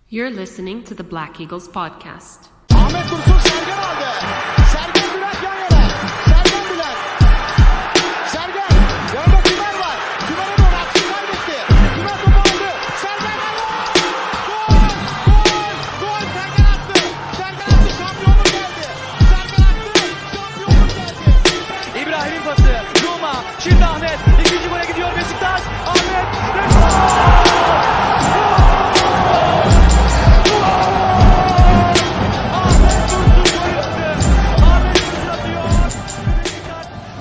You're listening to the Black Eagles podcast. Ahmet Dursun Sergen aldı. Sergen Burak yan yana. Sergen Bülent. Sergen. Yanında Tümer var. Tümer'e doğru aksi kaybetti. Tümer topu aldı. Sergen aldı. Gol! Gol! Gol! Sergen attı. Sergen attı. Şampiyonluk geldi. Sergen attı. Şampiyonluk geldi. İbrahim'in pası. Roma. Şimdi Ahmet. İkinci gole gidiyor Beşiktaş. Ahmet.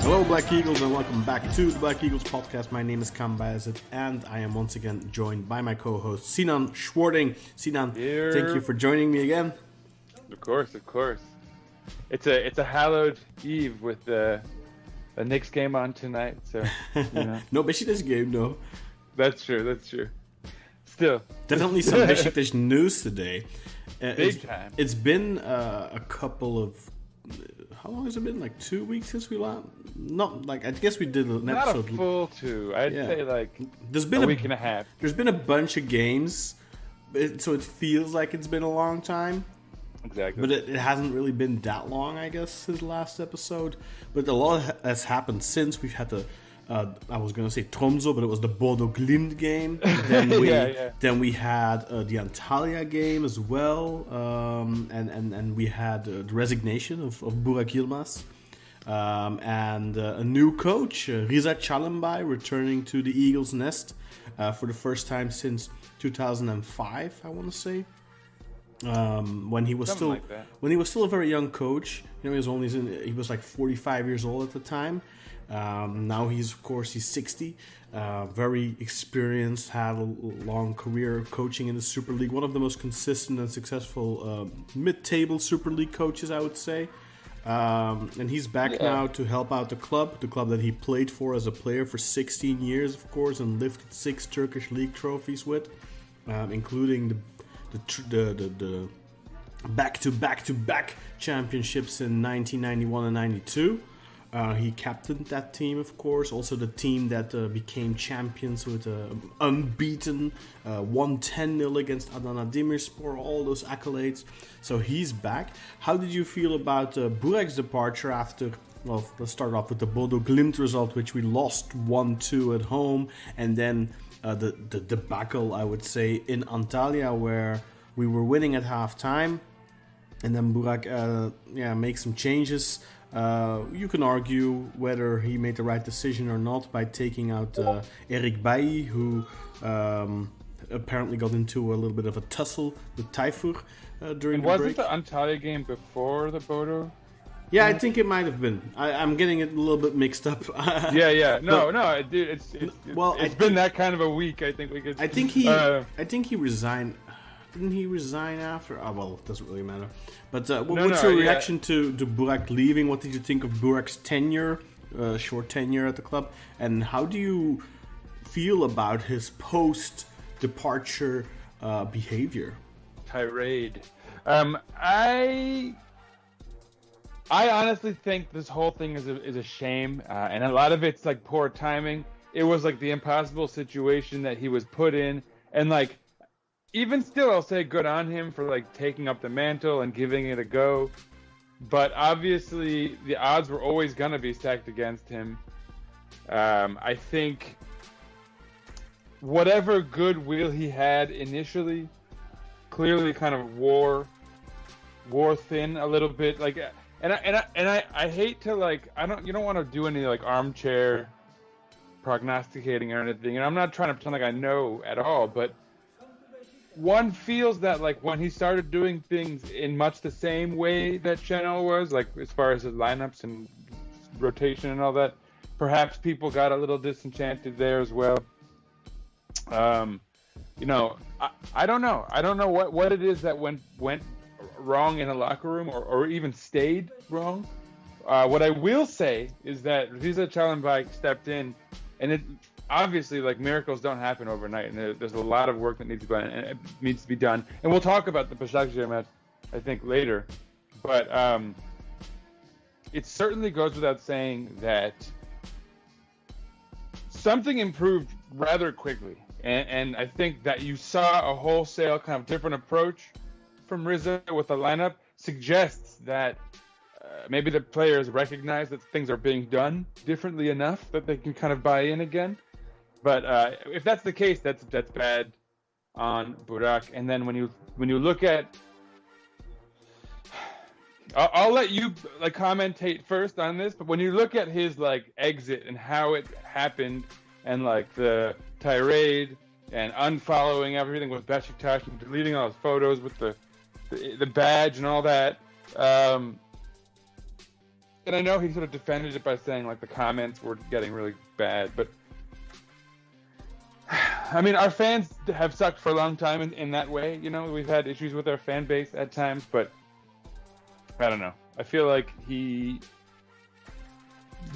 Hello, Black Eagles, and welcome back to the Black Eagles podcast. My name is Kam Bayezid, and I am once again joined by my co-host Sinan Schwarting. Sinan, thank you for joining me again. Of course. It's a hallowed eve with the Knicks game on tonight. So No Besiktas game, no. That's true. Still, Definitely some Besiktas news today. Big time. It's been a couple of. How long has it been? Like 2 weeks since we last. Not like I guess we did an not episode. a full two. I'd say like There's been a week and a half. There's been a bunch of games, so it feels like it's been a long time. Exactly. But it hasn't really been that long, I guess, since the last episode. But a lot has happened since. We've had the, I was going to say Tromsø, but it was the Bodo Glimt game. Then we had the Antalya game as well. And we had the resignation of Burak Yilmaz. And a new coach, Riza Çalınbay, returning to the Eagles' nest for the first time since 2005, I want to say. When he was still a very young coach, he was like 45 years old at the time. Now he's 60, very experienced, had a long career coaching in the Super League, one of the most consistent and successful mid-table Super League coaches, I would say. And he's back now to help out the club that he played for as a player for 16 years, of course, and lifted 6 Turkish league trophies with, including the back-to-back championships in 1991 and 92. He captained that team, of course. Also the team that became champions with unbeaten, won 10-0 against Adana Demirspor, all those accolades. So he's back. How did you feel about Burak's departure after... Well, let's start off with the Bodo Glimt result, which we lost 1-2 at home, and then the debacle, I would say, in Antalya, where we were winning at halftime, and then Burak makes some changes. You can argue whether he made the right decision or not by taking out Erik Bailly, who apparently got into a little bit of a tussle with Tayfur during the break. Wasn't the Antalya game before the Bodo? Yeah, I think it might have been. I'm getting it a little bit mixed up. No, dude, it's been that kind of a week. I think we could. I think he resigned. Didn't he resign after? Oh, well, it doesn't really matter. But what's your reaction to Burak leaving? What did you think of Burak's tenure, short tenure at the club? And how do you feel about his post-departure behavior? Tirade. I honestly think this whole thing is a shame, and a lot of it's like poor timing. It was like the impossible situation that he was put in, and like even still, I'll say good on him for like taking up the mantle and giving it a go. But obviously, the odds were always gonna be stacked against him. I think whatever goodwill he had initially clearly kind of wore thin a little bit, like. And I hate to you don't want to do any like armchair prognosticating or anything, and I'm not trying to pretend like I know at all, but one feels that like when he started doing things in much the same way that Chanel was, like as far as his lineups and rotation and all that, perhaps people got a little disenchanted there as well. I don't know. I don't know what it is that went wrong in a locker room or even stayed wrong. What I will say is that Riza Çalınbay stepped in, and it obviously like miracles don't happen overnight, and there's a lot of work that needs to be done. And we'll talk about the Başakşehir match, I think, later. But it certainly goes without saying that something improved rather quickly. And I think that you saw a wholesale kind of different approach from Rizzo with the lineup suggests that maybe the players recognize that things are being done differently enough that they can kind of buy in again. But if that's the case, that's bad on Burak. And then when you look at, I'll let you like commentate first on this. But when you look at his like exit and how it happened, and like the tirade and unfollowing everything with Besiktas and deleting all his photos with the badge and all that. And I know he sort of defended it by saying like the comments were getting really bad, but I mean, our fans have sucked for a long time in that way. You know, we've had issues with our fan base at times, but I don't know. I feel like he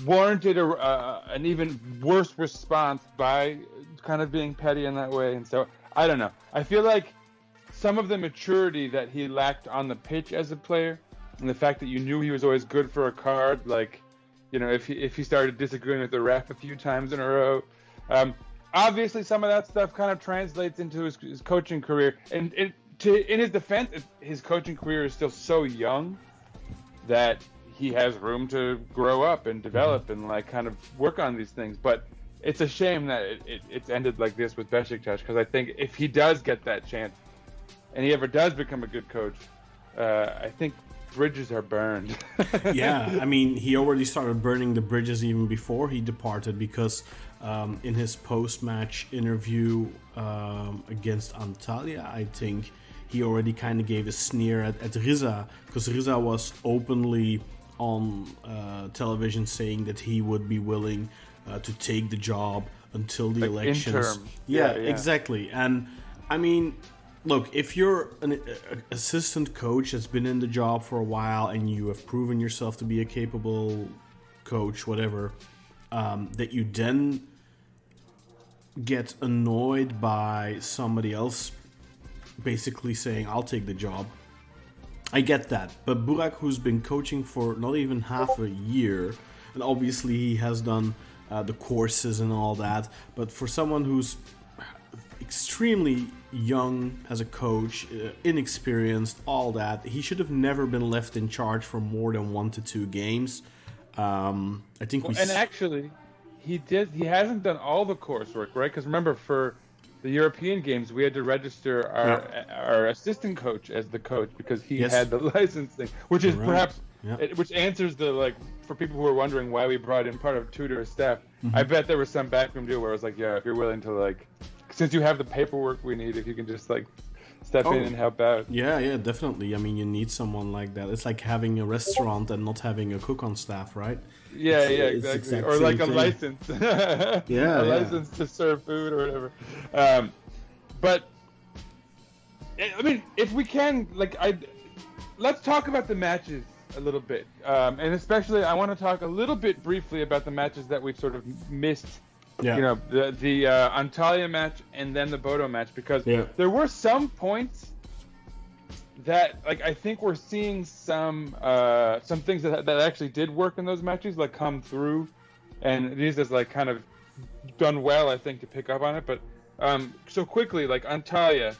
warranted an even worse response by kind of being petty in that way. And so, I don't know. I feel like some of the maturity that he lacked on the pitch as a player, and the fact that you knew he was always good for a card, like, you know, if he started disagreeing with the ref a few times in a row. Obviously, some of that stuff kind of translates into his coaching career. And in his defense, his coaching career is still so young that he has room to grow up and develop and like kind of work on these things. But it's a shame that it's ended like this with Besiktas, because I think if he does get that chance and he ever does become a good coach, I think bridges are burned. Yeah, I mean, he already started burning the bridges even before he departed, because in his post-match interview against Antalya, I think he already kind of gave a sneer at Riza, because Riza was openly on television saying that he would be willing to take the job until the like elections. Interim. Yeah, exactly. And I mean, look, if you're an assistant coach that's been in the job for a while and you have proven yourself to be a capable coach, whatever, that you then get annoyed by somebody else basically saying, I'll take the job. I get that. But Burak, who's been coaching for not even half a year, and obviously he has done the courses and all that, but for someone who's extremely young as a coach, inexperienced, all that, he should have never been left in charge for more than 1 to 2 games. I think actually, he hasn't done all the coursework, right? Because remember, for the European games, we had to register our assistant coach as the coach because he had the licensing, which is perhaps which answers the, like, for people who are wondering why we brought in part of Tudor's staff. I bet there was some backroom deal where it was like, yeah, if you're willing to, like, since you have the paperwork we need, if you can just like step in and help out. Yeah, definitely. I mean, you need someone like that. It's like having a restaurant and not having a cook on staff, right? Yeah, exactly. Or like a license. A license to serve food or whatever. But I mean, if we can, like, let's talk about the matches a little bit, and especially I want to talk a little bit briefly about the matches that we've sort of missed. Yeah. You know, the Antalya match and then the Bodo match, because there were some points that, like, I think we're seeing some things that actually did work in those matches, like, come through, and these is like kind of done well, I think, to pick up on it. But so quickly, like, Antalya,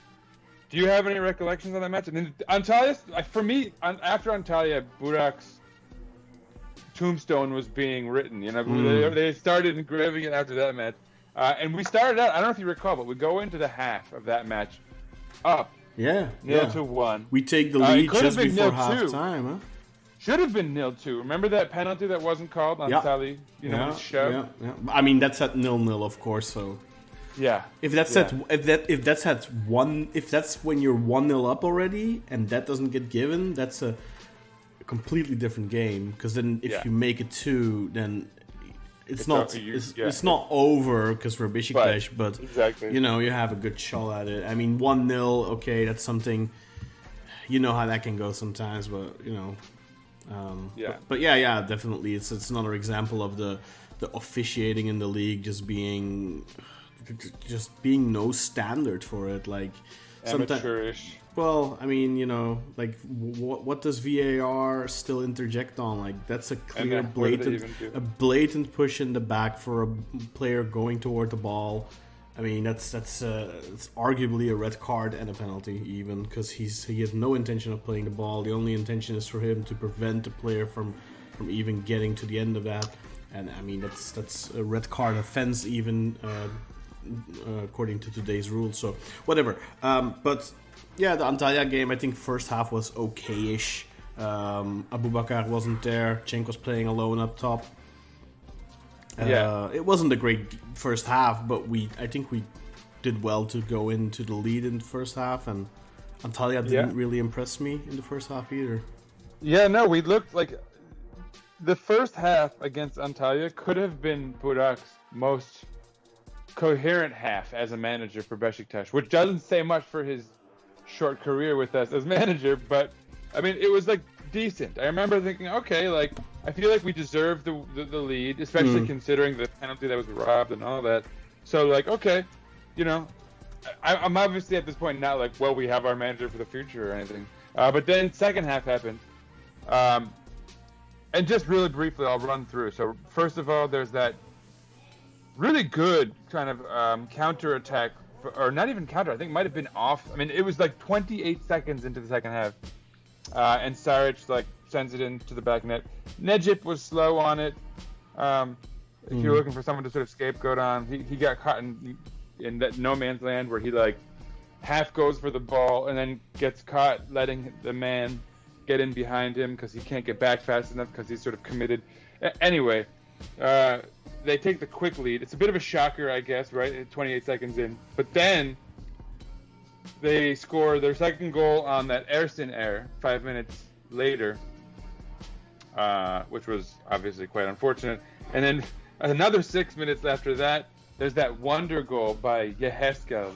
do you have any recollections on that match? And then Antalya, for me, after Antalya, Burak's tombstone was being written. You know, they started engraving it after that match, and we started out, I don't know if you recall, but we go into the half of that match up 0-1. We take the lead just before 0-2. half time, huh? Should have been 0-2. Remember that penalty that wasn't called on Sally? You know, shoved. Yeah. I mean, that's at 0-0, of course. So if that's if that's when you're 1-0 up already and that doesn't get given, that's a completely different game, because then if you make it 2, then it's not over because we're Besiktas, but exactly, you know, you have a good shot at it. I mean, 1-0, okay, that's something, you know how that can go sometimes, but you know, but definitely, it's another example of the officiating in the league just being no standard for it, like amateurish. Well, I mean, you know, like, what does VAR still interject on? Like, that's a clear, blatant push in the back for a player going toward the ball. I mean, that's it's arguably a red card and a penalty, even, because he has no intention of playing the ball. The only intention is for him to prevent the player from even getting to the end of that. And I mean, that's a red card offense, even according to today's rules. So whatever. But yeah, the Antalya game, I think first half was okay-ish. Abubakar wasn't there. Cenk was playing alone up top. It wasn't a great first half, but I think we did well to go into the lead in the first half, and Antalya didn't really impress me in the first half either. Yeah, no, we looked like the first half against Antalya could have been Burak's most coherent half as a manager for Beşiktaş, which doesn't say much for his short career with us as manager, but I mean, it was like decent. I remember thinking, okay, like I feel like we deserve the lead, especially considering the penalty that was robbed and all that. So like, okay, you know, I'm obviously at this point not like, well, we have our manager for the future or anything. But then second half happened, and just really briefly, I'll run through. So first of all, there's that really good kind of counter attack, or not even counter. I think it might have been off. I mean, it was like 28 seconds into the second half. And Saric like sends it into the back net. Necip was slow on it. If you're looking for someone to sort of scapegoat on, he got caught in that no man's land where he like half goes for the ball and then gets caught letting the man get in behind him because he can't get back fast enough because he's sort of committed. Anyway, they take the quick lead. It's a bit of a shocker, I guess, right? 28 seconds in, but then they score their second goal on that Ersin error 5 minutes later, which was obviously quite unfortunate. And then another 6 minutes after that, there's that wonder goal by Yeheskel,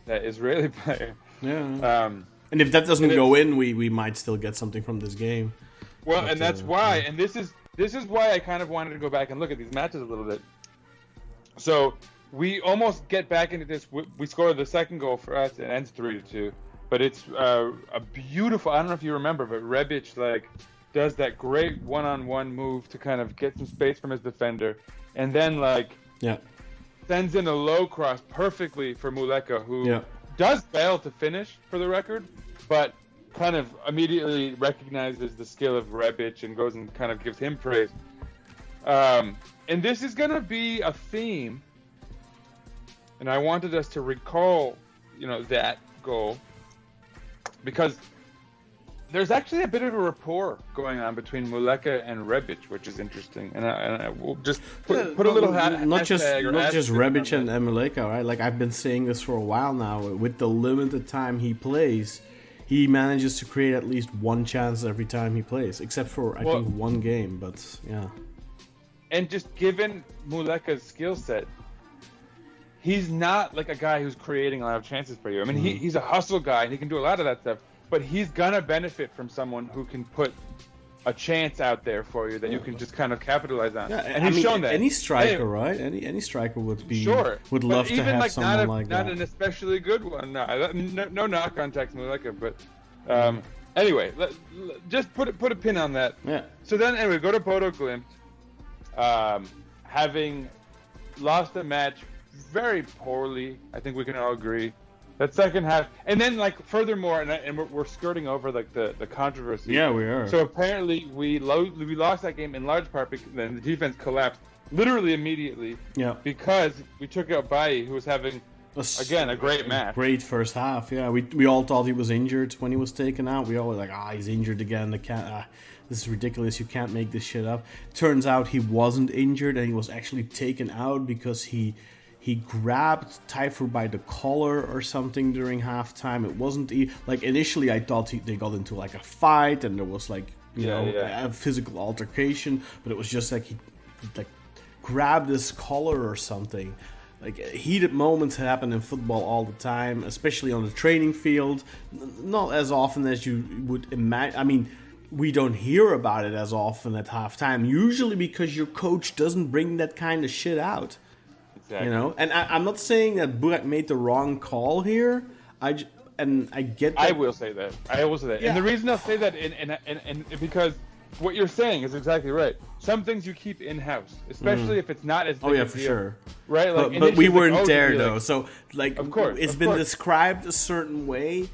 that Israeli player. Yeah. And if that doesn't go in, we might still get something from this game. Well, but, and that's why. And this is why I kind of wanted to go back and look at these matches a little bit. So we almost get back into this. We score the second goal for us. It ends 3-2. But it's a beautiful. I don't know if you remember, but Rebic like does that great one-on-one move to kind of get some space from his defender, and then sends in a low cross perfectly for Muleka, who does fail to finish, for the record, but kind of immediately recognizes the skill of Rebic and goes and kind of gives him praise. And this is going to be a theme. And I wanted us to recall, that goal, because there's actually a bit of a rapport going on between Muleka and Rebic, which is interesting. And I will just put a little not just Rebic and Muleka, right? Like I've been saying this for a while now. With the limited time he plays, he manages to create at least one chance every time he plays, except for I think one game. But yeah. And just given Muleka's skill set, he's not like a guy who's creating a lot of chances for you. I mean, he's a hustle guy, and he can do a lot of that stuff. But he's going to benefit from someone who can put a chance out there for you that you can just kind of capitalize on. Yeah, and he's shown that. Any striker, right? Any striker would would love to have like someone like that. Not an especially good one. No knock on Tex Muleka, but anyway, just put a pin on that. Yeah. So then, anyway, go to Bodo Glimt, having lost a match very poorly. I think we can all agree. That second half, and then like furthermore, and we're skirting over like the controversy. Yeah, we are. So apparently we lost that game in large part because then the defense collapsed literally immediately. Yeah. Because we took out Bailly, who was having a great match. Great first half. Yeah, we all thought he was injured when he was taken out. We all were like, he's injured again. This is ridiculous. You can't make this shit up. Turns out he wasn't injured, and he was actually taken out because he grabbed Taifer by the collar or something during halftime. It wasn't like initially I thought they got into like a fight and there was like a physical altercation, but it was just like he like grabbed his collar or something. Like heated moments happen in football all the time, especially on the training field. Not as often as you would imagine. I mean, we don't hear about it as often at halftime, usually because your coach doesn't bring that kind of shit out. Exactly. And I'm not saying that Burak made the wrong call here. I get that. I will say that. Yeah. And the reason I'll say that, and because what you're saying is exactly right. Some things you keep in house, especially if it's not as big Oh yeah, a for deal, sure. right? Like, But we initially, weren't like, there it'd be though. like, So like, Of course, it's of been course. described a certain way.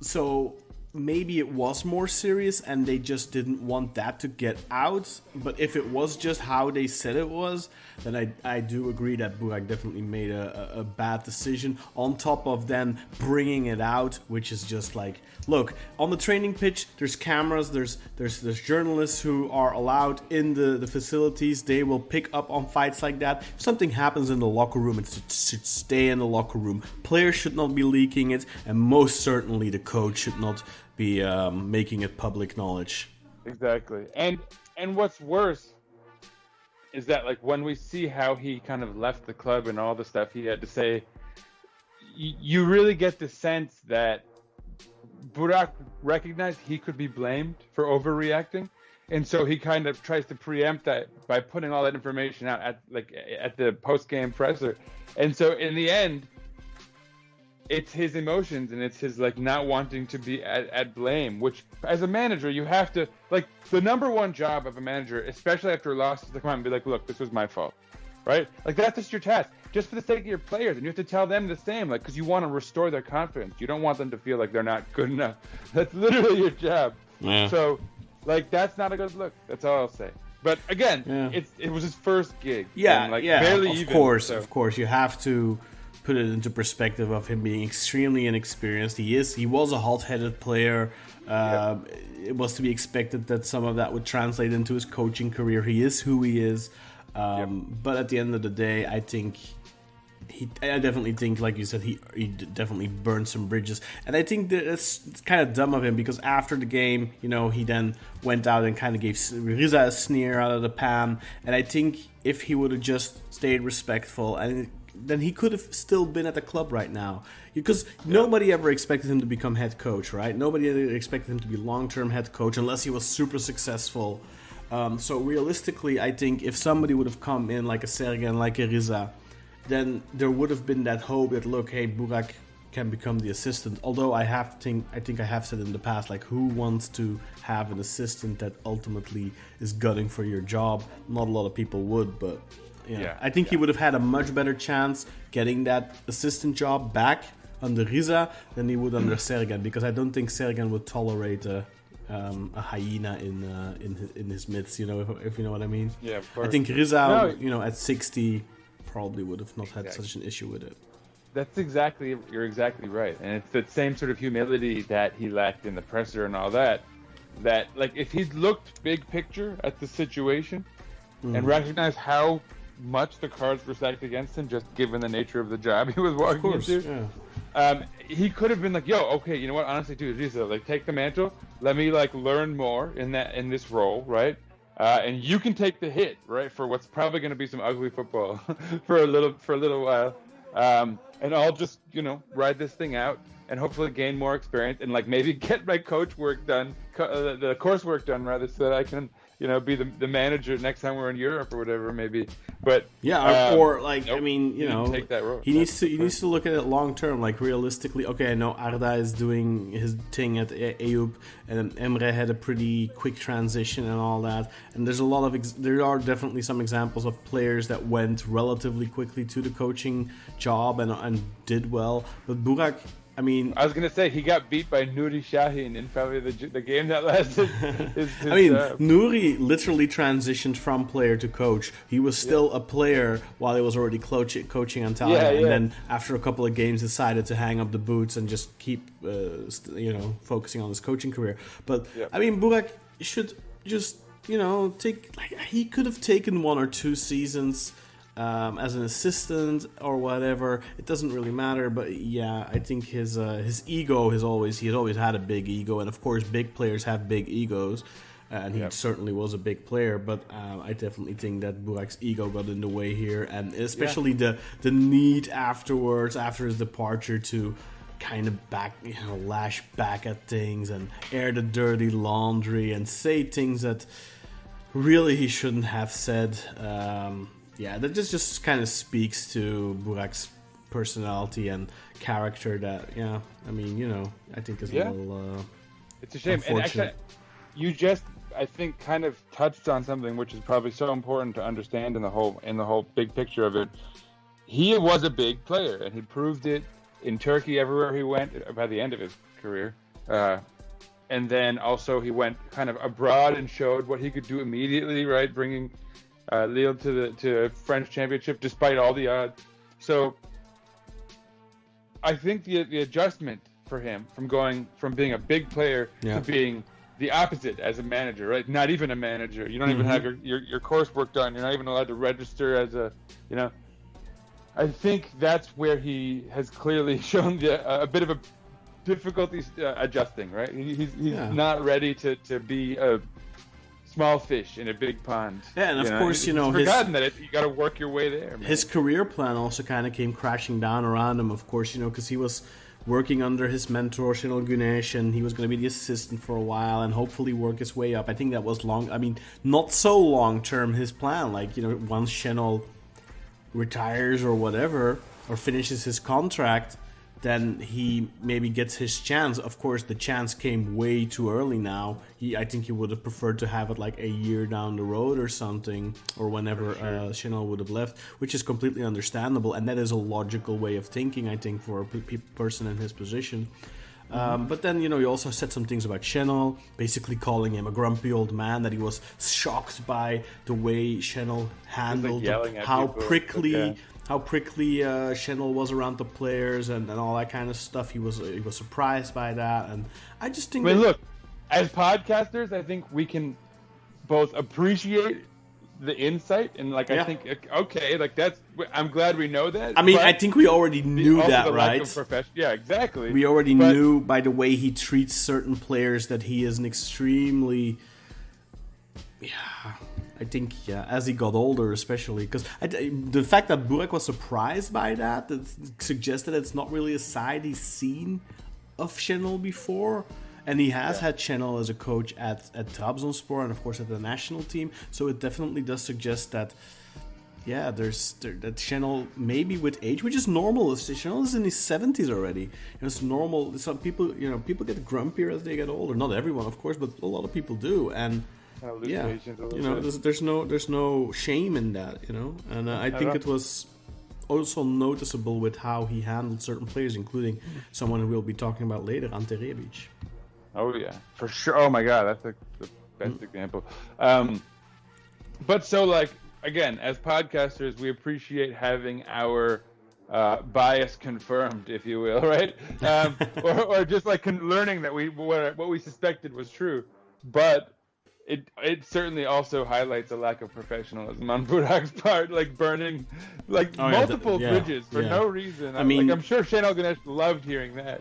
So maybe it was more serious, and they just didn't want that to get out. But if it was just how they said it was, then I do agree that Burak definitely made a bad decision. On top of then bringing it out, which is just like, look, on the training pitch, there's cameras, there's journalists who are allowed in the facilities. They will pick up on fights like that. If something happens in the locker room, it should stay in the locker room. Players should not be leaking it, and most certainly the coach should not be making it public knowledge. Exactly. And what's worse is that, like, when we see how he kind of left the club and all the stuff he had to say, you really get the sense that Burak recognized he could be blamed for overreacting, and so he kind of tries to preempt that by putting all that information out at the post-game presser. And so in the end, it's his emotions and it's his, like, not wanting to be at blame, which as a manager you have to, like, the number one job of a manager, especially after a loss, is to come out and be like, look, this was my fault, right? Like, that's just your task, just for the sake of your players, and you have to tell them the same, like, because you want to restore their confidence. You don't want them to feel like they're not good enough. That's literally your job. Yeah. So, like, that's not a good look. That's all I'll say. But again, it was his first gig. Yeah, and, like, yeah. barely Of even, course, so. of course, you have to put it into perspective of him being extremely inexperienced. He was a hot-headed player. It was to be expected that some of that would translate into his coaching career. He is who he is. But at the end of the day, I definitely think, like you said, he definitely burned some bridges. And I think that it's kind of dumb of him, because after the game, he then went out and kind of gave Riza a sneer out of the pan. And I think if he would have just stayed respectful, and then he could have still been at the club right now. Because nobody ever expected him to become head coach, right? Nobody ever expected him to be long-term head coach unless he was super successful. So realistically, I think if somebody would have come in like a Sergen, like a Riza, then there would have been that hope that, look, hey, Burak can become the assistant. Although I think I have said in the past, like, who wants to have an assistant that ultimately is gutting for your job? Not a lot of people would, but I think he would have had a much better chance getting that assistant job back under Riza than he would under Sergen, because I don't think Sergen would tolerate a hyena in his midst. If you know what I mean. Yeah, of course. I think Riza, at 60, probably would have not had such an issue with it. You're exactly right. And it's the same sort of humility that he lacked in the presser and all that, like, if he'd looked big picture at the situation and recognized how much the cards were stacked against him, just given the nature of the job he was walking into, he could have been like, yo, okay, you know what, honestly, dude, Riza, like, take the mantle, let me, like, learn more in this role, right? And you can take the hit, right, for what's probably going to be some ugly football for a little while, and I'll just, ride this thing out and hopefully gain more experience and, like, maybe get my coach work done, the coursework done, rather, so that I can, be the manager next time we're in Europe or whatever, maybe. But or like, nope, I mean, take that role. He needs to look at it long term, like, realistically. Okay, I know Arda is doing his thing at Eyüp, and Emre had a pretty quick transition and all that. And there are definitely some examples of players that went relatively quickly to the coaching job and did well. But Burak, I mean, I was gonna say he got beat by Nuri Sahin in probably the game that lasted. Nuri literally transitioned from player to coach. He was still a player while he was already coaching Antalya, and then after a couple of games decided to hang up the boots and just keep, focusing on his coaching career. But I mean, Burak should just take. Like, he could have taken 1 or 2 seasons as an assistant or whatever. It doesn't really matter, but I think his ego he has always had a big ego, and of course big players have big egos, and he certainly was a big player, but I definitely think that Burak's ego got in the way here, and especially the need afterwards, after his departure, to kind of lash back at things and air the dirty laundry and say things that really he shouldn't have said. That just kind of speaks to Burak's personality and character that, I think is a little it's a shame. And actually, you just I think kind of touched on something which is probably so important to understand in the whole big picture of it. He was a big player, and he proved it in Turkey everywhere he went by the end of his career. And then also he went kind of abroad and showed what he could do immediately, right? Bringing Lille to French championship despite all the odds. So I think the adjustment for him from going from being a big player to being the opposite as a manager, right? Not even a manager. You don't even have your coursework done. You're not even allowed to register as a, I think that's where he has clearly shown a bit of a difficulty adjusting, right? He's not ready to be a small fish in a big pond. Yeah, and of course, he's forgotten that you got to work your way there. Man. His career plan also kind of came crashing down around him, of course, because he was working under his mentor, Shinel Gunesh, and he was going to be the assistant for a while and hopefully work his way up. I think that was not so long-term his plan. Like, once Shinel retires or whatever, or finishes his contract, then he maybe gets his chance. Of course, the chance came way too early now. I think he would have preferred to have it like a year down the road or something, or whenever Chanel would have left, which is completely understandable, and that is a logical way of thinking, I think, for a person in his position. But then, you also said some things about Chanel, basically calling him a grumpy old man, that he was shocked by the way Chanel handled how prickly Chanel was around the players and all that kind of stuff. He was surprised by that, and I just think. Look, as podcasters, I think we can both appreciate the insight and I think that's. I'm glad we know that. I think we already knew that, right? Yeah, exactly. We already knew by the way he treats certain players that he is an extremely. I think, as he got older, especially, because the fact that Burak was surprised by that suggests that it's not really a side he's seen of Chanel before. And he has had Chanel as a coach at Trabzonspor and, of course, at the national team. So it definitely does suggest that, that Chanel, maybe with age, which is normal. Chanel is in his 70s already. It's normal. Some people, people get grumpier as they get older. Not everyone, of course, but a lot of people do. And there's no shame in that, and I think it was also noticeable with how he handled certain players, including someone who we'll be talking about later, Ante Rebic. Oh yeah, for sure. Oh my God, that's the best example. But so again, as podcasters, we appreciate having our bias confirmed, if you will, right? Or just learning that what we suspected was true, but. It certainly also highlights a lack of professionalism on Burak's part, burning multiple bridges for no reason. I'm sure Chanel Ganesh loved hearing that.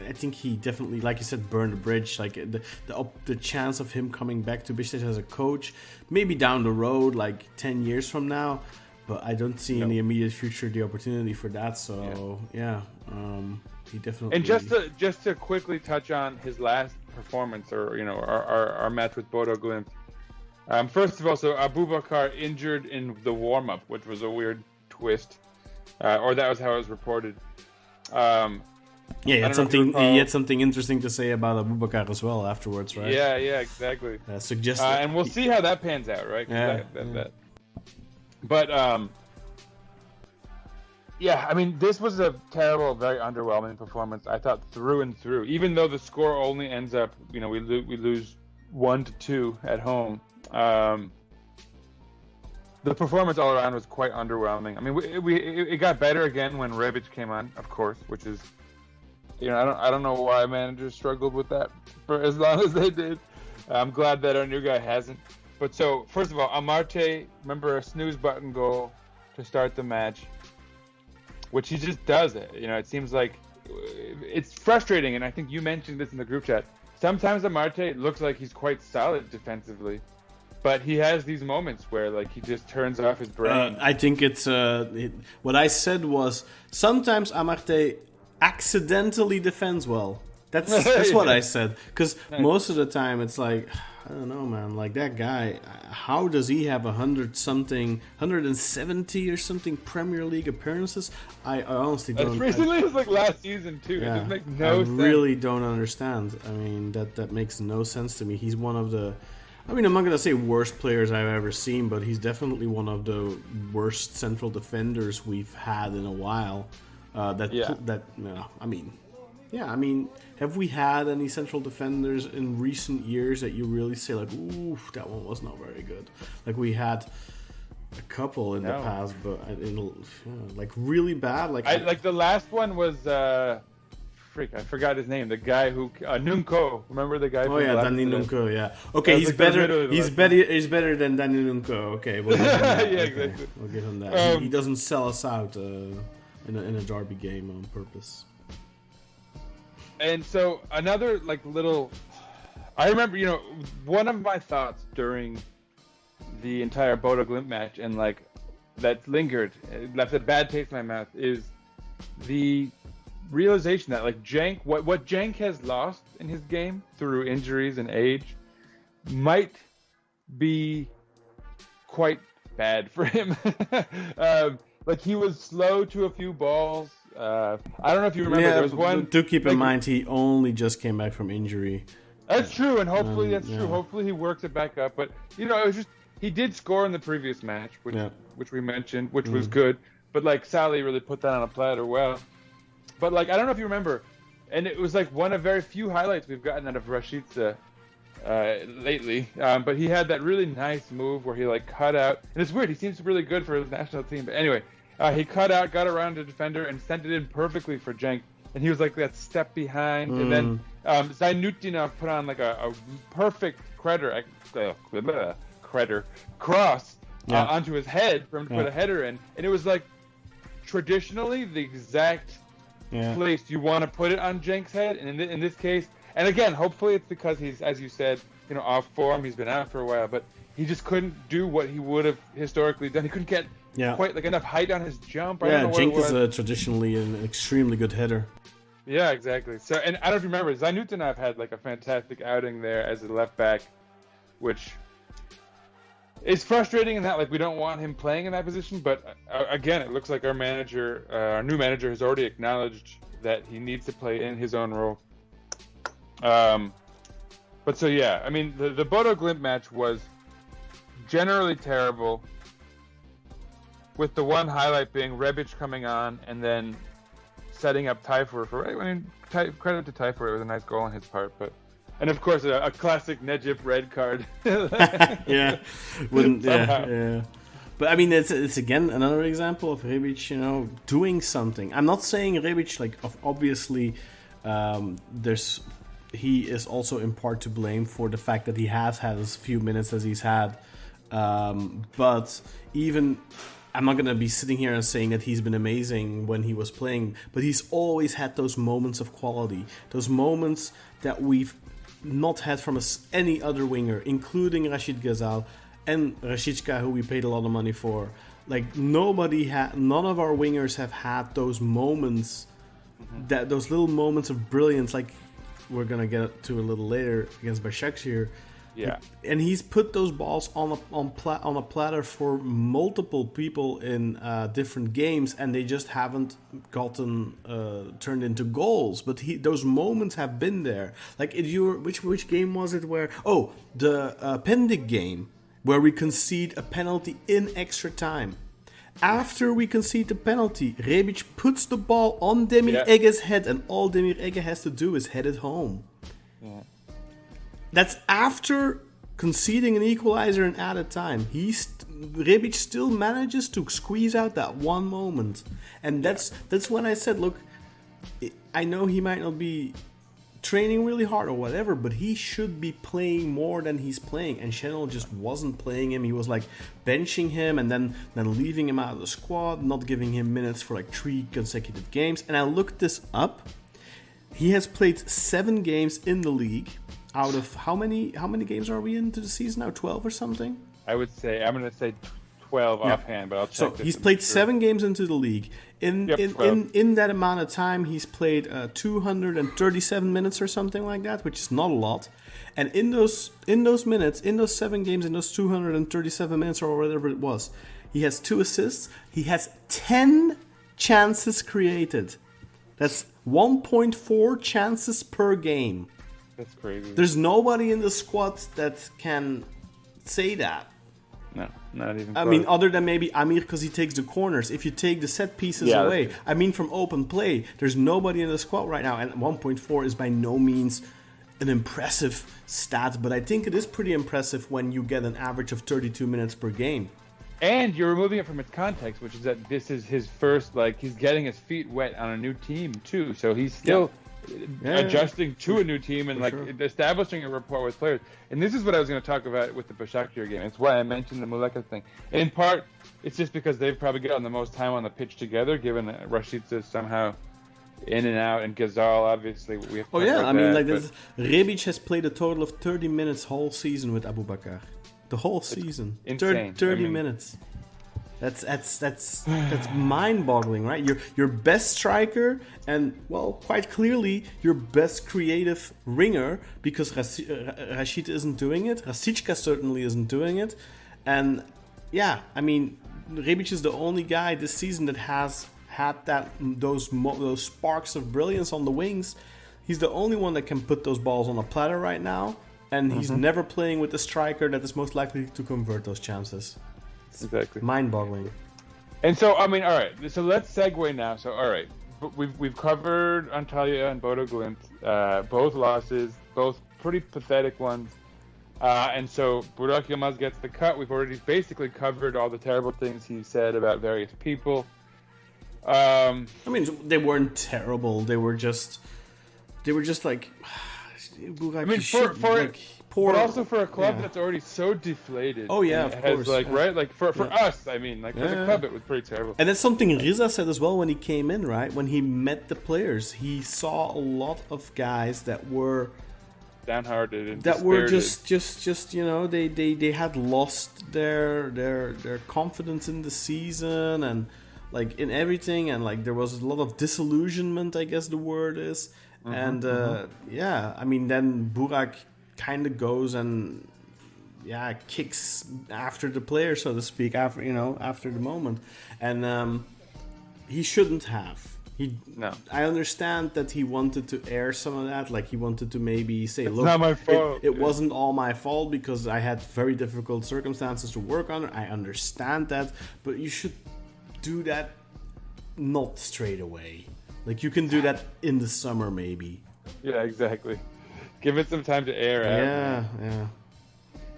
I think he definitely, like you said, burned a bridge. The chance of him coming back to Beşiktaş as a coach, maybe down the road, 10 years from now, but I don't see in the immediate future the opportunity for that. So he definitely. And just to quickly touch on his last performance, or our match with Bodo Glimt. First of all, so Abubakar injured in the warm up, which was a weird twist, or that was how it was reported. He had something interesting to say about Abubakar as well afterwards, right? Yeah, exactly. And we'll see how that pans out, right? But this was a terrible, very underwhelming performance. I thought through and through. Even though the score only ends up, we lose 1-2 at home. The performance all around was quite underwhelming. It got better again when Rebic came on, of course, which is, I don't know why managers struggled with that for as long as they did. I'm glad that our new guy hasn't. But so, first of all, Amarte, remember a snooze button goal to start the match, which he just does it. It seems like it's frustrating, and I think you mentioned this in the group chat. Sometimes Amarte looks like he's quite solid defensively, but he has these moments where he just turns off his brain. I think it's what I said was sometimes Amarte accidentally defends well. That's what I said. Because most of the time it's like, I don't know, man. Like that guy, how does he have 170 or something Premier League appearances? I honestly don't. As recently as like last season too. Yeah, it just makes no sense. I really don't understand. I mean, that makes no sense to me. He's one of the, I mean, I'm not gonna say worst players I've ever seen, but he's definitely one of the worst central defenders we've had in a while. I mean, have we had any central defenders in recent years that you really say like, ooh, that one was not very good? Like we had a couple in the past, but like really bad. Like the last one was I forgot his name. The guy who Nunco. Remember the guy? Oh yeah, Danny Nunco. Yeah. Okay, he's better. He's better than Danny Nunco. Okay, we'll give him that. Yeah, okay, exactly. We'll give him that. He doesn't sell us out in a derby game on purpose. And so another like little, I remember, one of my thoughts during the entire Bodo Glimt match and like that lingered, left a bad taste in my mouth, is the realization that like Cenk, what Cenk has lost in his game through injuries and age might be quite bad for him. Like he was slow to a few balls. I don't know if you remember. There was one. Do keep in mind he only just came back from injury. That's true, and hopefully that's true. Hopefully he works it back up. But it was just he did score in the previous match, which we mentioned, which was good. But like Sally really put that on a platter well. But like I don't know if you remember, and it was like one of very few highlights we've gotten out of Rashica lately. But he had that really nice move where he like cut out, and it's weird. He seems really good for his national team. But anyway. He cut out, got around the defender, and sent it in perfectly for Cenk. And he was like that step behind. And then Zainutinov put on like a perfect cross onto his head for him to put a header in. And it was like traditionally the exact place you want to put it on Cenk's head. And in this case, and again, hopefully it's because he's, as you said, off form. He's been out for a while, but he just couldn't do what he would have historically done. He couldn't get quite like enough height on his jump. Cenk is traditionally an extremely good header. Yeah, exactly. So, and I don't know if you remember, Zainutinov had like a fantastic outing there as a left back, which is frustrating in that like we don't want him playing in that position. But again, it looks like our new manager, has already acknowledged that he needs to play in his own role. But so yeah, I mean the Bodo Glimt match was generally terrible, with the one highlight being Rebic coming on and then setting up Tayfur for. I mean, credit to Tayfur, it was a nice goal on his part, and of course a classic Necip red card. Yeah. But I mean, it's again another example of Rebic, doing something. I'm not saying Rebic like obviously he is also in part to blame for the fact that he has had as few minutes as he's had. But even I'm not going to be sitting here and saying that he's been amazing when he was playing, but he's always had those moments of quality, those moments that we've not had from any other winger, including Rashid Ghazal and Rashica, who we paid a lot of money for. Like none of our wingers have had those moments, those little moments of brilliance, like we're going to get to a little later against Başakşehir. Yeah, and he's put those balls on a platter for multiple people in different games, and they just haven't gotten turned into goals. But those moments have been there. Like which game was it? The Pendik game where we concede a penalty in extra time. After we concede the penalty, Rebic puts the ball on Demir Ege's head, and all Demir Ege has to do is head it home. Yeah. That's after conceding an equalizer and added time. Rebic still manages to squeeze out that one moment. And that's when I said, look, I know he might not be training really hard or whatever, but he should be playing more than he's playing. And Channel just wasn't playing him. He was like benching him and then leaving him out of the squad, not giving him minutes for like 3 consecutive games. And I looked this up. He has played 7 games in the league. Out of how many games are we into the season now? 12 or something? I'm going to say 12 offhand, but I'll check. So this he's to played make sure. 7 games into the league. In that amount of time, he's played 237 minutes or something like that, which is not a lot. And in those minutes, in those 7 games, in those 237 minutes or whatever it was, he has 2 assists. He has 10 chances created. That's 1.4 chances per game. That's crazy. There's nobody in the squad that can say that. No, not even. I mean, other than maybe Amir, because he takes the corners. If you take the set pieces away, I mean, from open play, there's nobody in the squad right now. And 1.4 is by no means an impressive stat, but I think it is pretty impressive when you get an average of 32 minutes per game. And you're removing it from its context, which is that this is his first, he's getting his feet wet on a new team, too. So he's still adjusting to a new team and, establishing a rapport with players. And this is what I was going to talk about with the Başakşehir game. It's why I mentioned the Muleka thing. And in part, it's just because they've probably gotten the most time on the pitch together, given that Rashica is somehow in and out, and Ghazal, obviously. We have Rebic has played a total of 30 minutes whole season with Abu Bakar. The whole season, insane. 30 minutes. That's mind-boggling, right? Your best striker, and quite clearly your best creative ringer, because Rashid isn't doing it. Rashica certainly isn't doing it, and Rebic is the only guy this season that has had those sparks of brilliance on the wings. He's the only one that can put those balls on a platter right now. And he's never playing with the striker that is most likely to convert those chances. Exactly. Mind-boggling. And so, all right. So let's segue now. So, all right. We've covered Antalya and Bodo Glimt. Both losses, both pretty pathetic ones. And so Burak Yilmaz gets the cut. We've already basically covered all the terrible things he said about various people. They weren't terrible. They were just like... Burak, but also for a club that's already so deflated. Oh yeah, of course. Right? For us, for the club, it was pretty terrible. And that's something Riza said as well when he came in, right? When he met the players, he saw a lot of guys that were downhearted and that dispirited. were just they had lost their confidence in the season and in everything, and there was a lot of disillusionment, I guess the word is. And then Burak kind of goes and kicks after the player, so to speak, after the moment, and he shouldn't have. I understand that he wanted to air some of that, he wanted to maybe say, "Look, not my fault. It wasn't all my fault because I had very difficult circumstances to work on. I understand that, but you should do that not straight away." You can do that in the summer, maybe. Yeah, exactly. Give it some time to air out.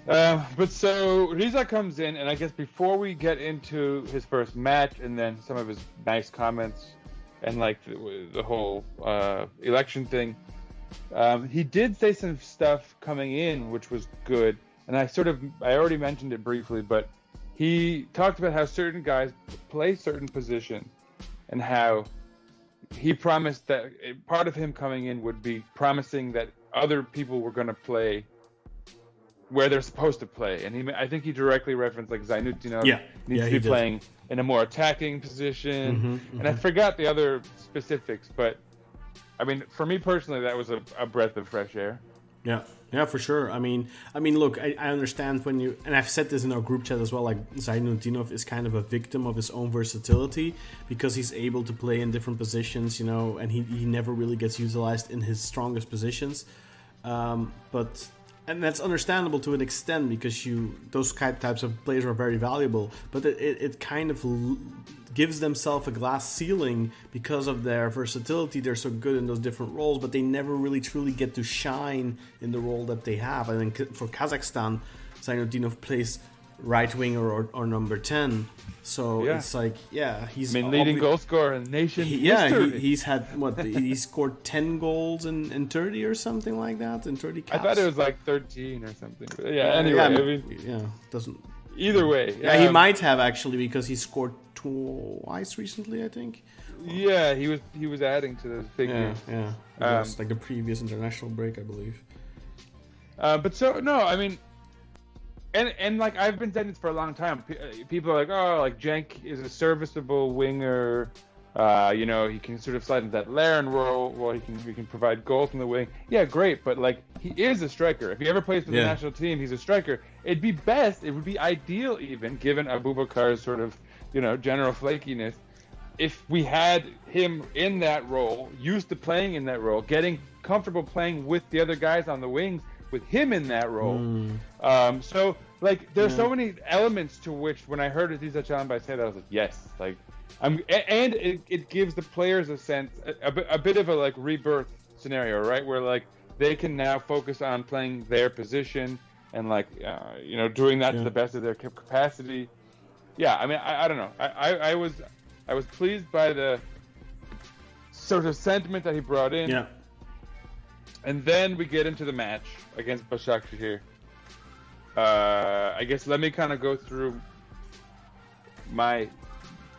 Yeah. But so Riza comes in, and I guess before we get into his first match and then some of his nice comments and the whole election thing, he did say some stuff coming in, which was good. And I already mentioned it briefly, but he talked about how certain guys play certain positions and how he promised that part of him coming in would be promising that other people were going to play where they're supposed to play. And I think he directly referenced Zaynutdinov needs to be playing in a more attacking position. And I forgot the other specifics, but for me personally, that was a breath of fresh air. Yeah, for sure. Look, I understand when you, and I've said this in our group chat as well, Zaynutdinov is kind of a victim of his own versatility because he's able to play in different positions, and he never really gets utilized in his strongest positions. And that's understandable to an extent because those types of players are very valuable, but it kind of gives themselves a glass ceiling because of their versatility. They're so good in those different roles, but they never really truly get to shine in the role that they have. I think for Kazakhstan, Zaynutdinov plays right winger or number 10. So it's he's leading goal scorer in nation history. He's had he scored 10 goals in 30 or something like that in 30 caps. I thought it was 13 or something. But anyway, doesn't either way. He might have actually because he scored twice recently, I think. Yeah, he was adding to those figures. Yeah. It was the previous international break, I believe. But so no, And like I've been saying this for a long time. People are like, oh, like Cenk is a serviceable winger. He can sort of slide into that Laren role. Well, he can provide goals from the wing. Yeah, great, but like he is a striker. If he ever plays for the national team, he's a striker. It would be ideal, even given Abubakar's sort of general flakiness, if we had him in that role, used to playing in that role, getting comfortable playing with the other guys on the wings, with him in that role. So like there's so many elements to which when I heard Aziz Chalamba say that, I was like, yes, like. And it gives the players a sense, a bit of a like rebirth scenario, right? Where like they can now focus on playing their position and like doing that to the best of their capacity. Yeah, I mean, I don't know. I was pleased by the sort of sentiment that he brought in. Yeah. And then we get into the match against Başakşehir. I guess let me kind of go through my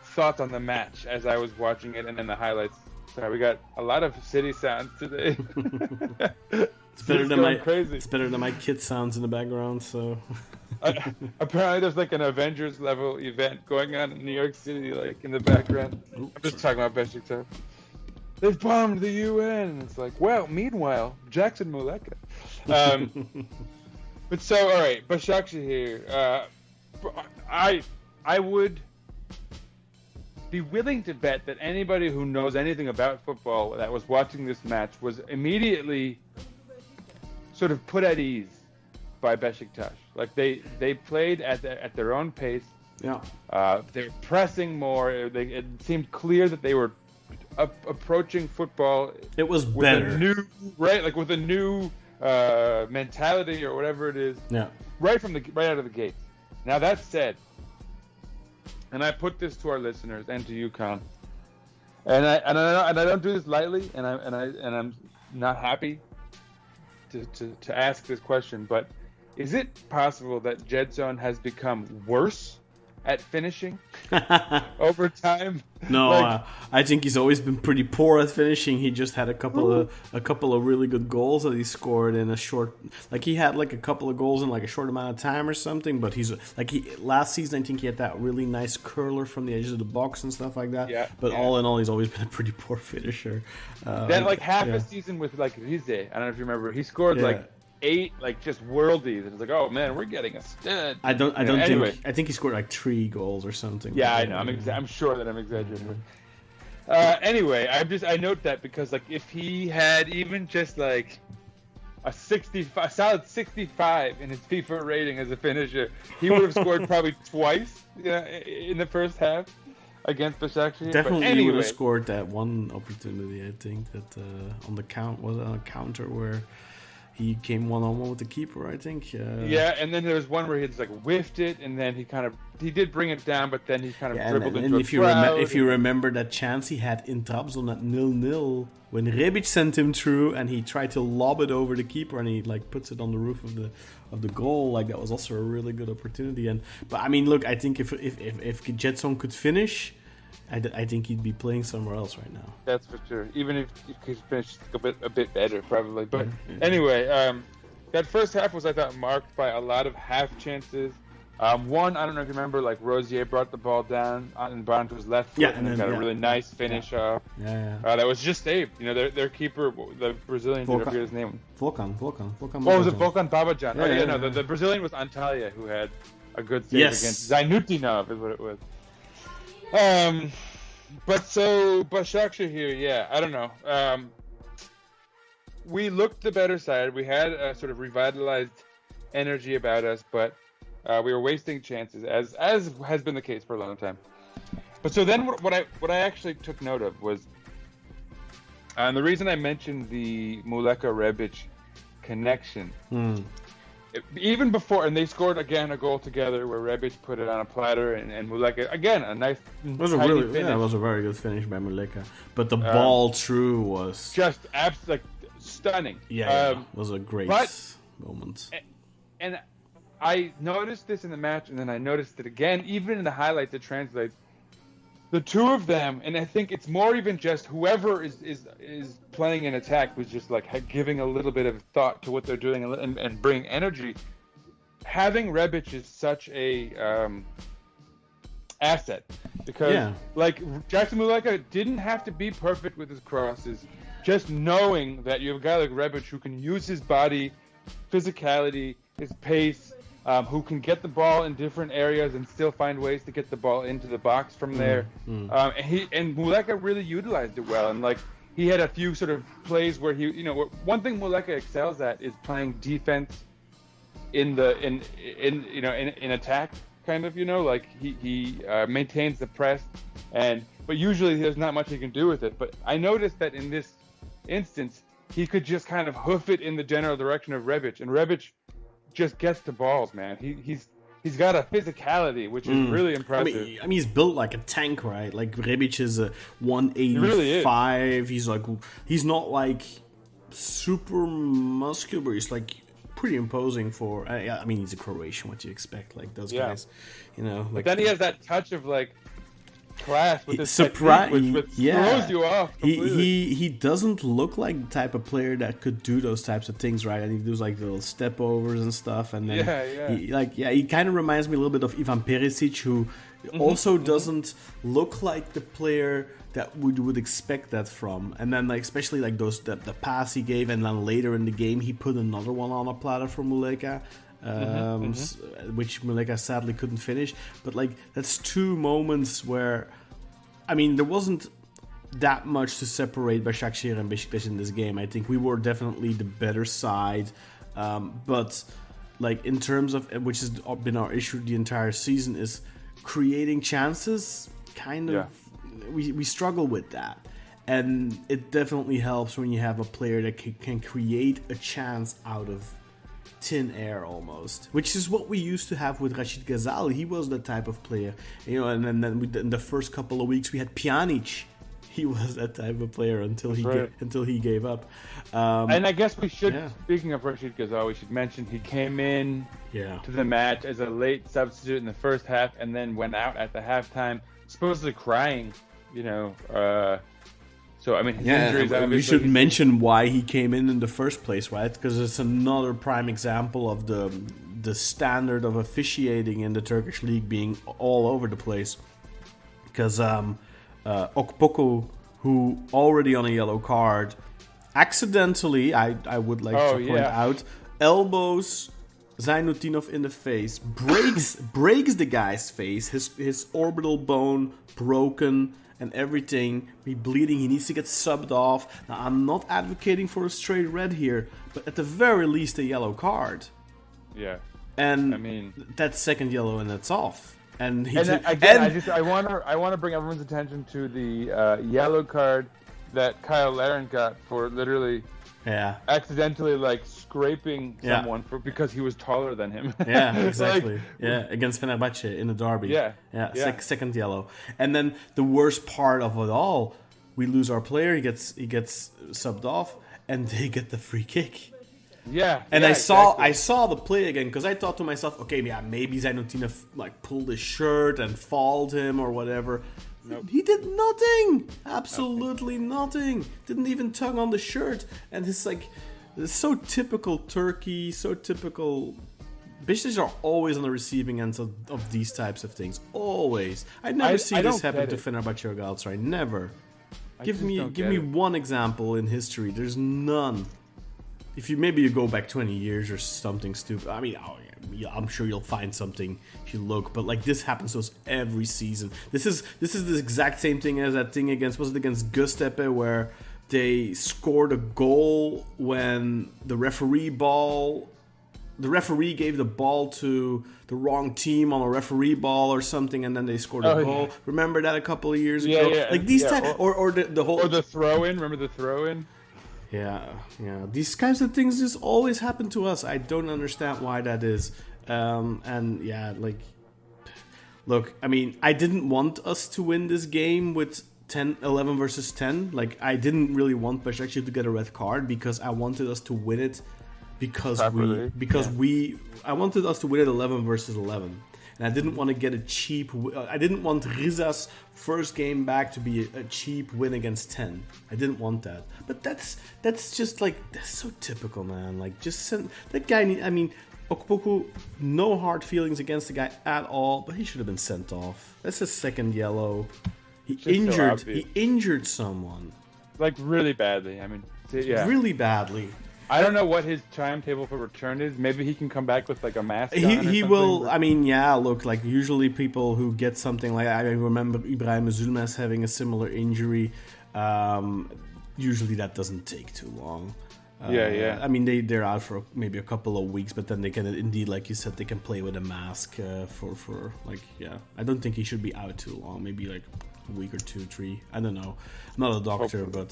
thoughts on the match as I was watching it and then the highlights. Sorry, we got a lot of city sounds today. It's better than my crazy. It's better than my kid sounds in the background. So apparently there's like an Avengers level event going on in New York City, like in the background. I'm just talking about Beşiktaş. They've bombed the UN. It's like, well, meanwhile, Jackson Muleka. But so, all right, Başakşehir. I would be willing to bet that anybody who knows anything about football that was watching this match was immediately sort of put at ease by Beşiktaş. Like they played at their own pace. Yeah. They were pressing more. It seemed clear that they were approaching football. It was with better, like with a new mentality or whatever it is. Yeah. Right out of the gate. Now that said, and I put this to our listeners and to you, Con, and I don't do this lightly, and I'm not happy to ask this question, but is it possible that Gedson has become worse at finishing over time? No, I think he's always been pretty poor at finishing. He just had a couple of really good goals that he scored in a short. Like he had like a couple of goals in like a short amount of time or something. But he's like last season, I think he had that really nice curler from the edges of the box and stuff like that. Yeah. But all in all, he's always been a pretty poor finisher. Then like half a season with like Rize, I don't know if you remember, he scored like 8 like just worldies, and it's like, oh man, we're getting a stud. I think he scored like 3 goals or something. Yeah, I know. I'm sure that I'm exaggerating. Anyway, I note that because like if he had even just like a solid 65 in his FIFA rating as a finisher, he would have scored probably twice in the first half against Başakşehir. Definitely, he would have scored that one opportunity. I think that on the counter where he came one-on-one with the keeper, I think. Yeah, and then there was one where he just like whiffed it, and then he did bring it down, but then he kind of dribbled into a crowd. If you remember that chance he had in Trabzon at 0-0, when Rebic sent him through, and he tried to lob it over the keeper, and he like puts it on the roof of the goal, like that was also a really good opportunity. But I mean, look, I think if Gedson could finish, I think he'd be playing somewhere else right now. That's for sure. Even if he finished a bit better, probably. But anyway, that first half was, I thought, marked by a lot of half chances. One, I don't know if you remember, like Rosier brought the ball down on Branto's left foot, and then got a really nice finish off. That was just saved. Their keeper, the Brazilian, I forget his name. Volkan. Oh, was it Volkan Babajan? The Brazilian was Antalya, who had a good save against Zainutinov, is what it was. But so Başakşehir, I don't know. We looked the better side. We had a sort of revitalized energy about us, but we were wasting chances, as has been the case for a long time. But so then, what I actually took note of was, and the reason I mentioned the Muleka-Rebic connection. Even before, and they scored again a goal together where Rebic put it on a platter, and Muleka again a nice finish. It was a very good finish by Muleka, but the ball through was just absolutely stunning. It was a great moment. And I noticed this in the match, and then I noticed it again, even in the highlights. It translates. The two of them, and I think it's more even just whoever is playing in attack was just like giving a little bit of thought to what they're doing and bringing energy. having Rebic is such a asset because like Jackson Muleka didn't have to be perfect with his crosses. Just knowing that you have a guy like Rebic who can use his body, physicality, his pace, who can get the ball in different areas and still find ways to get the ball into the box from there. And Muleka really utilized it well. And like he had a few sort of plays where he, one thing Muleka excels at is playing defense in attack, kind of, like he maintains the press, but usually there's not much he can do with it. But I noticed that in this instance, he could just kind of hoof it in the general direction of Rebic, and Rebic just gets the balls, man. He's got a physicality which is really impressive. I mean, he's built like a tank, right? Like Rebic is a 185. Really is. He's not like super muscular. He's like pretty imposing for. I mean, he's a Croatian. What do you expect? Like those guys, Like, but then he has that touch of like class with his technique, which throws you off completely. He doesn't look like the type of player that could do those types of things, right? And he does like little step overs and stuff, and then he kind of reminds me a little bit of Ivan Perisic, who also doesn't look like the player that we would expect that from. And then like especially like those the pass he gave, and then later in the game he put another one on a platter for Muleka. Which Muleka sadly couldn't finish, but like that's two moments where, I mean, there wasn't that much to separate Başakşehir and Beşiktaş in this game. I think we were definitely the better side, but like in terms of, which has been our issue the entire season, is creating chances. Kind of, we struggle with that. And it definitely helps when you have a player that can create a chance out of thin air almost, which is what we used to have with Rachid Ghazali. He was that type of player, and then in the first couple of weeks we had Pjanic. He was that type of player until he gave up. And I guess we should, speaking of Rachid Ghazali, we should mention he came in to the match as a late substitute in the first half, and then went out at the halftime, supposedly crying. So, I mean, his injuries, we should mention why he came in the first place, right? Because it's another prime example of the standard of officiating in the Turkish league being all over the place. Because Okpoko, who already on a yellow card, accidentally, I would like to point out, elbows Zaynutdinov in the face, breaks the guy's face, his orbital bone broken, and everything, be bleeding. He needs to get subbed off. Now, I'm not advocating for a straight red here, but at the very least, a yellow card. Yeah, and I mean that's second yellow, and that's off. I want to bring everyone's attention to the yellow card that Kyle Larin got for literally accidentally like scraping someone because he was taller than him. Yeah, exactly. Against Fenerbahce in the derby. Second yellow. And then the worst part of it all, we lose our player. He gets subbed off, and they get the free kick. I saw the play again because I thought to myself, okay, maybe Zaynutdinov like pulled his shirt and fauled him or whatever. Nope. He did nothing. Absolutely nothing. Didn't even tug on the shirt. And it's like, it's so typical Turkey, so typical. Beşiktaş are always on the receiving ends of these types of things. Always. I never see this happen to Fenerbahce or Galatasaray. Never. Give me one example in history. There's none. If you go back 20 years or something stupid. I mean, I'm sure you'll find something if you look, but like this happens to us every season. This is the exact same thing as that thing against Göztepe where they scored a goal when the referee gave the ball to the wrong team on a referee ball or something, and then they scored a goal. Yeah. Remember that a couple of years ago? Like these type, or the throw in. Remember the throw in? Yeah. These kinds of things just always happen to us. I don't understand why that is. Look, I mean, I didn't want us to win this game with 11 versus 10. Like, I didn't really want Başakşehir to get a red card because I wanted us to win it I wanted us to win it 11 versus 11. And I didn't want to get I didn't want Riza's first game back to be a cheap win against 10. I didn't want that. But that's just like, that's so typical, man. Like, just send that guy. Okpoku, no hard feelings against the guy at all, but he should have been sent off. That's his second yellow. He injured someone. Like really badly. I mean, yeah. Really badly. I don't know what his timetable for return is. Maybe he can come back with like a mask. He will. I mean, yeah. Look, like usually people who get something like I remember Ibrahim Zulmas having a similar injury. Usually that doesn't take too long. Yeah. I mean, they're out for maybe a couple of weeks, but then they can indeed, like you said, they can play with a mask for like I don't think he should be out too long. Maybe like a week or 2, 3. I don't know. I'm not a doctor, Hopefully.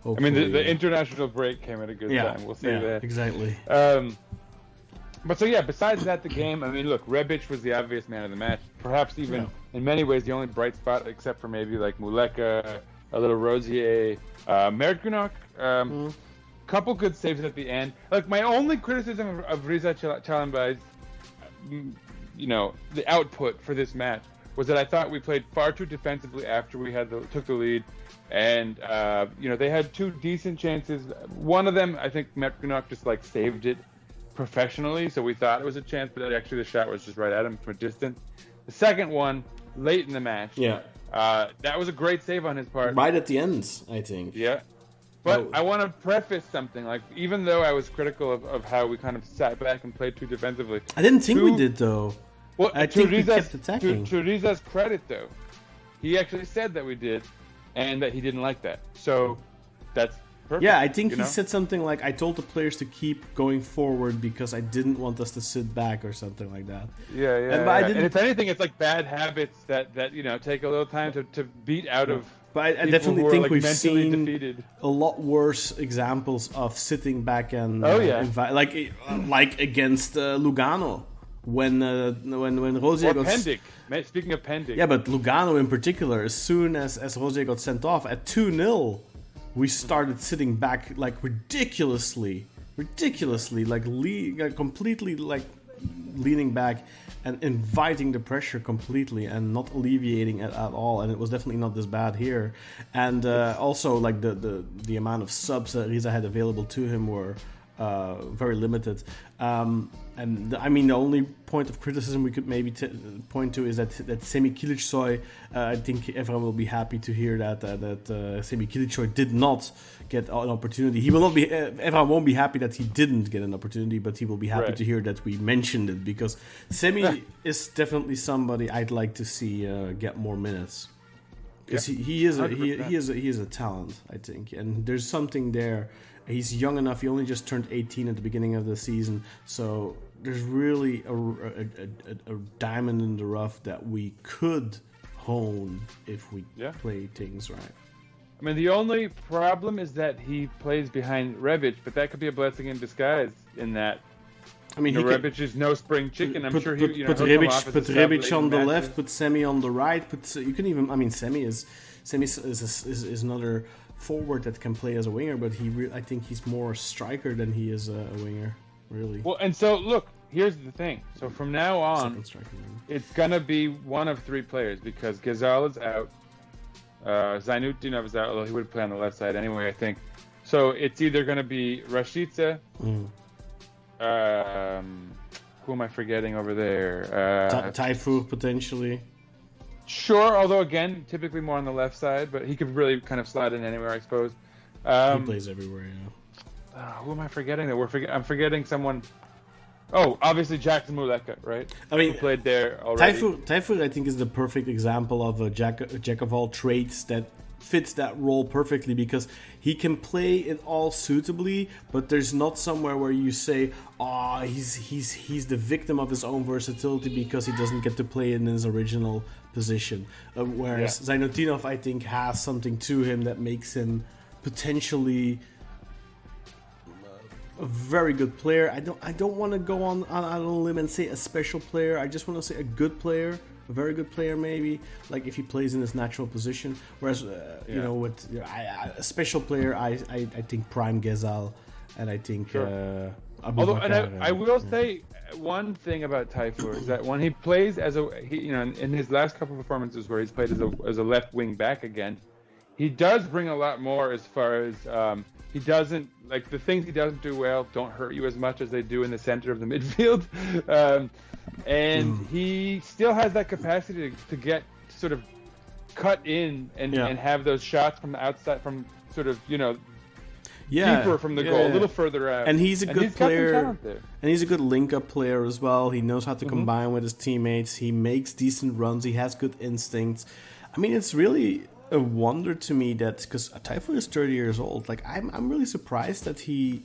but I mean, the international break came at a good time. We'll say that. Exactly. But so yeah, besides that, the game. I mean, look, Rebic was the obvious man of the match. Perhaps even in many ways the only bright spot, except for maybe like Muleka, a little Rosier, Merkunok. Couple good saves at the end. Like my only criticism of Riza Çalınbay's, the output for this match was that I thought we played far too defensively after we took the lead, and they had 2 decent chances. One of them, I think Merkunok just like saved it professionally, so we thought it was a chance, but actually the shot was just right at him from a distance. The second one, late in the match, that was a great save on his part. Right at the end, I think. Yeah. But I want to preface something. Like, even though I was critical of how we kind of sat back and played too defensively, I didn't think we did though. Well, I think we kept attacking. To Riza's credit, though, he actually said that we did, and that he didn't like that. So that's perfect. Yeah, I think he said something like, "I told the players to keep going forward because I didn't want us to sit back," or something like that. Yeah. And if anything, it's like bad habits that take a little time to beat out of. But I definitely think we've seen defeated. a lot worse examples of sitting back and like against Lugano when Rosier got Pendik. Speaking of Pendik, yeah, but Lugano in particular, as soon as Rosier got sent off at 2-0, we started sitting back like ridiculously, like completely like leaning back and inviting the pressure completely and not alleviating it at all. And it was definitely not this bad here. And also like the amount of subs that Riza had available to him were very limited. I mean, the only point of criticism we could maybe point to is that Semi Kilicsoy, I think everyone will be happy to hear that Semi Kilicsoy did not get an opportunity. He will not be. Everyone won't be happy that he didn't get an opportunity, but he will be happy to hear that we mentioned it, because Semi is definitely somebody I'd like to see get more minutes. Because he is a talent, I think, and there's something there. He's young enough. He only just turned 18 at the beginning of the season, so there's really a diamond in the rough that we could hone if we play things right. I mean, the only problem is that he plays behind Rebic, but that could be a blessing in disguise. In that, I mean, Rebic is no spring chicken. I'm sure he put Rebic on the left, put Semi on the right. You can even. I mean, Semi is another forward that can play as a winger, but I think he's more a striker than he is a winger, really. Well, and so look, here's the thing. So from now on, it's gonna be one of 3 players, because Ghazal is out, Zainutdinov is out, although he would play on the left side anyway, I think. So it's either gonna be Rashica. Who am I forgetting over there? Taifu potentially. Sure, although again, typically more on the left side, but he could really kind of slide in anywhere, I suppose. He plays everywhere, who am I forgetting? I'm forgetting someone. Oh, obviously Jackson Muleka, right? I mean, who played there already. Taifu, I think, is the perfect example of a jack of all trades that fits that role perfectly, because he can play it all suitably, but there's not somewhere where you say, "Oh, he's the victim of his own versatility because he doesn't get to play in his original position." Whereas Zainutdinov, I think, has something to him that makes him potentially a very good player. I don't want to go on a limb and say a special player. I just want to say a good player. A very good player, maybe, like if he plays in his natural position. Whereas, with a special player, I think Prime Ghazal, and I think Although, and I will say one thing about Taifu is that when he plays in his last couple of performances where he's played as a left wing back again, he does bring a lot more as far as he doesn't like the things he doesn't do well don't hurt you as much as they do in the center of the midfield, and he still has that capacity to get sort of cut in and have those shots from the outside, from sort of deeper from the goal, a little further out. And he's a good player. Got some talent there. And he's a good link-up player as well. He knows how to combine with his teammates. He makes decent runs. He has good instincts. I mean, it's really a wonder to me that, because Typhoon is 30 years old. Like, I'm really surprised that he,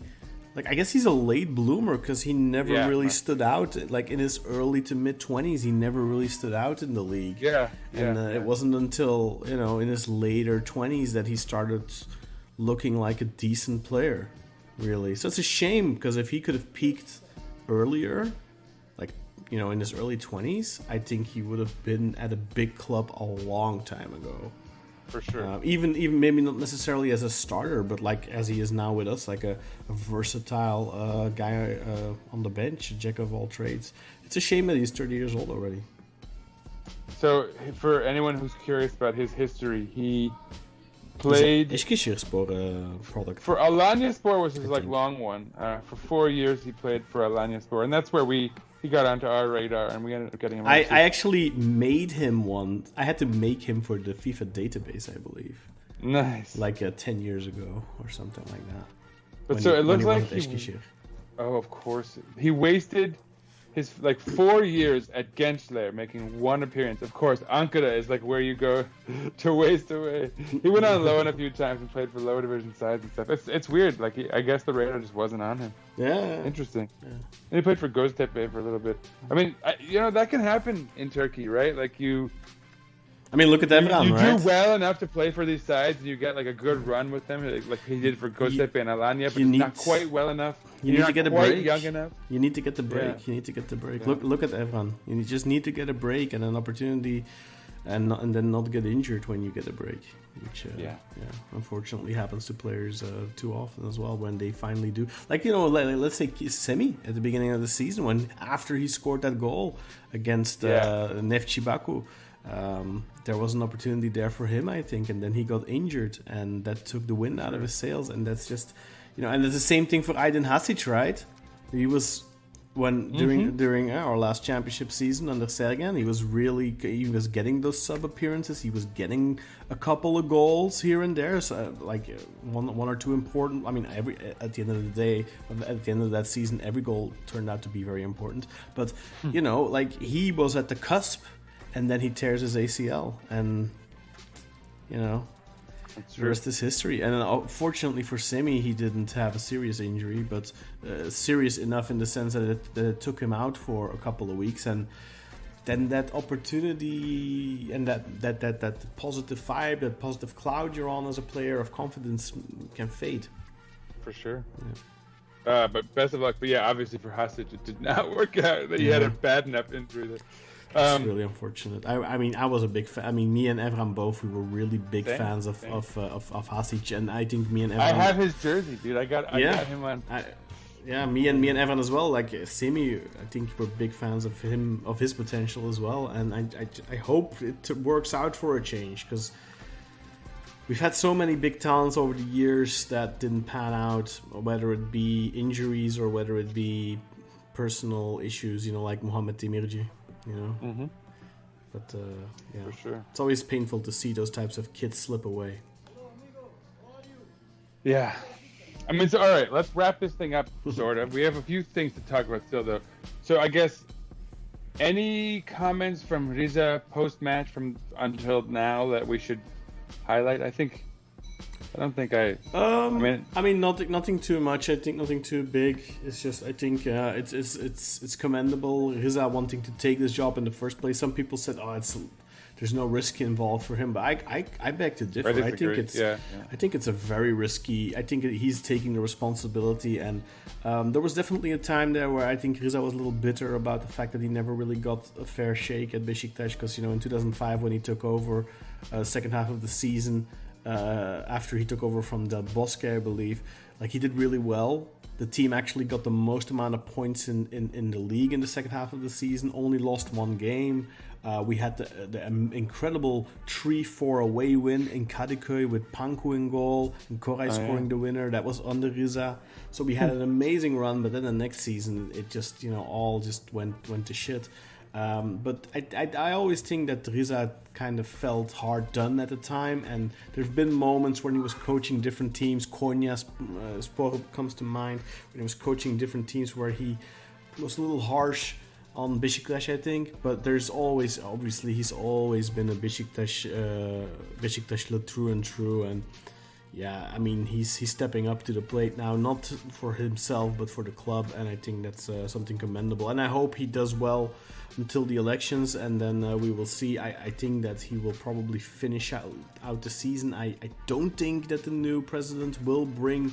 like, I guess he's a late bloomer because he never really stood out. Like, in his early to mid 20s, he never really stood out in the league. It wasn't until in his later 20s that he started looking like a decent player, really. So it's a shame, because if he could have peaked earlier, like, in his early 20s, I think he would have been at a big club a long time ago. For sure. Even maybe not necessarily as a starter, but like as he is now with us, like a versatile guy on the bench, a jack of all trades. It's a shame that he's 30 years old already. So for anyone who's curious about his history, he played product. For Alanyaspor was his long one. For 4 years he played for Alanyaspor, and that's where he got onto our radar, and we ended up getting him. I actually made him one. I had to make him for the FIFA database, I believe. Nice. Like 10 years ago or something like that. But so it looks like oh, of course. He wasted his 4 years at Gensler, making one appearance. Of course, Ankara is where you go to waste away. He went on loan a few times and played for lower division sides and stuff. It's weird. I guess the radar just wasn't on him. Yeah. Interesting. Yeah. And he played for Göztepe for a little bit. I mean, that can happen in Turkey, right? Look at Evran, you right? do well enough to play for these sides, and you get a good run with them, like he did for Göztepe and Alanya, but not quite well enough. You need to get a break. Young enough. You need to get the break. Yeah. You need to get the break. Yeah. Look at Evran. You just need to get a break and an opportunity, and then not get injured when you get a break, which unfortunately happens to players too often as well when they finally do. Let's say Semi at the beginning of the season, when after he scored that goal against Neftchi Baku. There was an opportunity there for him, I think, and then he got injured, and that took the wind out of his sails. And that's just, and it's the same thing for Aydin Hasic, right? He was during our last championship season under Sergen, he was getting those sub appearances. He was getting a couple of goals here and there, so one or two important. I mean, at the end of the day, at the end of that season, every goal turned out to be very important. But he was at the cusp. And then he tears his ACL, and the rest is history. And fortunately for Semi, he didn't have a serious injury, but serious enough in the sense that it took him out for a couple of weeks. And then that opportunity and that positive vibe, that positive cloud you're on as a player of confidence can fade. For sure. Yeah. But best of luck. But obviously for Hasic, it did not work out. He had a bad enough injury that. It's really unfortunate. I was a big fan. I mean, me and Evran both, we were really big fans of Hasic, and I think me and Evran. I have his jersey, dude. I got him on. Me and Evran as well. Like Semi, I think we're big fans of him, of his potential as well, and I hope it works out for a change, because we've had so many big talents over the years that didn't pan out, whether it be injuries or whether it be personal issues. Like Mohamed Demirci. But for sure, it's always painful to see those types of kids slip away. Yeah, I mean, so all right, let's wrap this thing up. Sort of. We have a few things to talk about still, though. So I guess any comments from Riza post match from until now that we should highlight? I don't think I mean, nothing too much. I think nothing too big. It's just, I think it's commendable. Riza wanting to take this job in the first place. Some people said, there's no risk involved for him, but I beg to differ. I think it's a very risky. I think he's taking the responsibility, and there was definitely a time there where I think Riza was a little bitter about the fact that he never really got a fair shake at Beşiktaş, because in 2005 when he took over, second half of the season. after he took over from Del Bosque, I believe. Like, he did really well. The team actually got the most amount of points in the league in the second half of the season, only lost one game. We had the incredible 3-4 away win in Kadıköy with Panku in goal and Koray scoring the winner. That was under Riza. So we had an amazing run, but then the next season it just, all just went to shit. But I always think that Riza kind of felt hard done at the time, and there have been moments when he was coaching different teams. Konya Sport comes to mind, when he was coaching different teams where he was a little harsh on Beşiktaş, I think. But there's always, obviously, he's always been a Beşiktaşlı through and through, and yeah, I mean, he's stepping up to the plate now, not for himself, but for the club, and I think that's something commendable. And I hope he does well until the elections, and then we will see. I think that he will probably finish out the season. I don't think that the new president will bring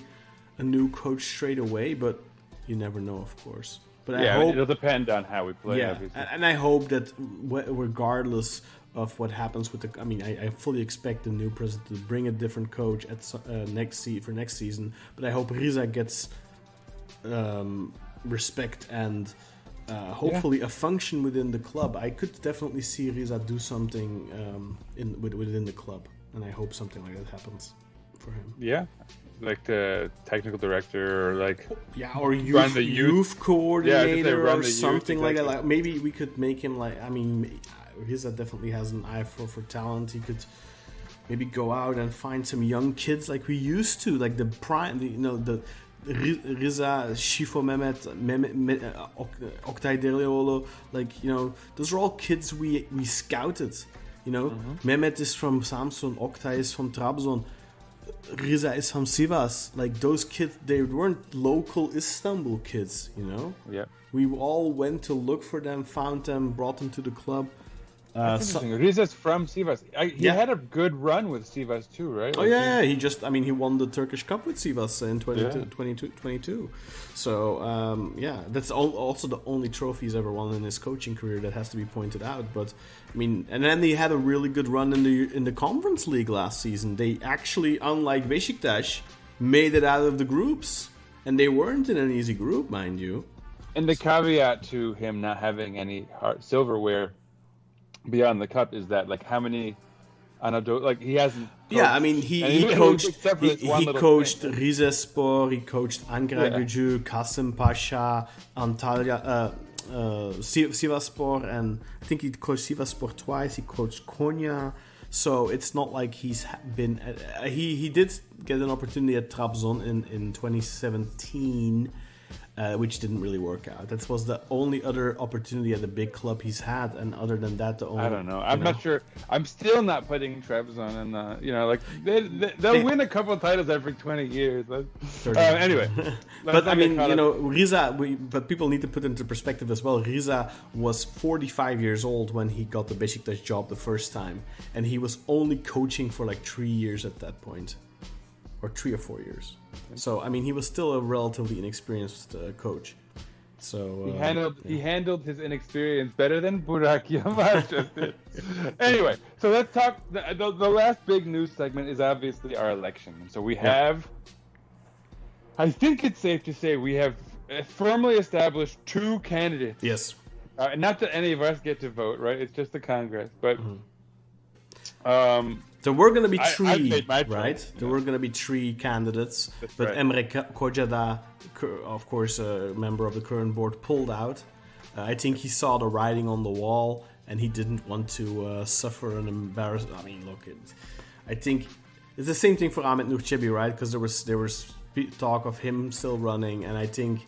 a new coach straight away, but you never know, of course. But yeah, I hope, it'll depend on how we play. yeah, Obviously. and I hope that regardless of what happens with I fully expect the new president to bring a different coach at next season. But I hope Riza gets respect and hopefully a function within the club. I could definitely see Riza do something within the club, and I hope something like that happens for him. Yeah, like the technical director, or like or youth coordinator or something like that. Like, maybe we could make him Riza definitely has an eye for talent. He could maybe go out and find some young kids like we used to, like the Riza, Shifo Mehmet, Oktay Derlioğlu, those are all kids we scouted. Mehmet is from Samsun, Oktay is from Trabzon, Riza is from Sivas. Like, those kids, they weren't local Istanbul kids. Yeah. We all went to look for them, found them, brought them to the club. Riza's from Sivas. He had a good run with Sivas too, right? He won the Turkish Cup with Sivas in 2022. So, that's also the only trophy he's ever won in his coaching career. That has to be pointed out. But, and then they had a really good run in the Conference League last season. They actually, unlike Beşiktaş, made it out of the groups. And they weren't in an easy group, mind you. And the caveat to him not having any silverware beyond the cup is that, like, how many he hasn't coached, he coached Rizespor, he coached Ankara Gücü, Kasım Pasha, Antalya, Sivasspor, and I think he coached Sivasspor twice. He coached Konya, so it's not like he's been he did get an opportunity at Trabzon in 2017, which didn't really work out. That was the only other opportunity at the big club he's had, and other than that, I don't know. I'm not sure. I'm still not putting Trabzon in they'll win a couple of titles every 20 years. Anyway. But Riza, but people need to put into perspective as well. Riza was 45 years old when he got the Beşiktaş job the first time, and he was only coaching for like 3 years at that point. Or 3 or 4 years. So, he was still a relatively inexperienced coach. So he handled his inexperience better than Burak Yilmaz just did. Anyway, so let's talk. The last big news segment is obviously our election. So we have, I think it's safe to say, we have firmly established 2 candidates. Yes. Not that any of us get to vote, right? It's just the Congress, but. There were going to be 3, right? Yeah. There were going to be 3 candidates, but right. Emre Kocada, of course, a member of the current board, pulled out. I think he saw the writing on the wall, and he didn't want to suffer an embarrassment. I think it's the same thing for Ahmet Nur Çebi, right? Because there was talk of him still running, and I think,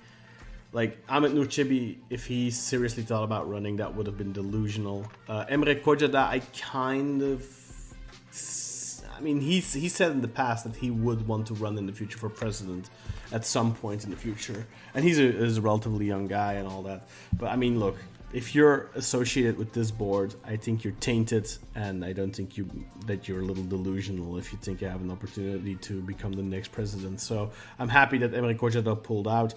like, Ahmet Nur Çebi, if he seriously thought about running, that would have been delusional. Emre Kocada, he said in the past that he would want to run in the future for president at some point in the future. And he's a relatively young guy and all that. But, look, if you're associated with this board, I think you're tainted, and I don't think that you're a little delusional if you think you have an opportunity to become the next president. So I'm happy that Emre Kocada pulled out.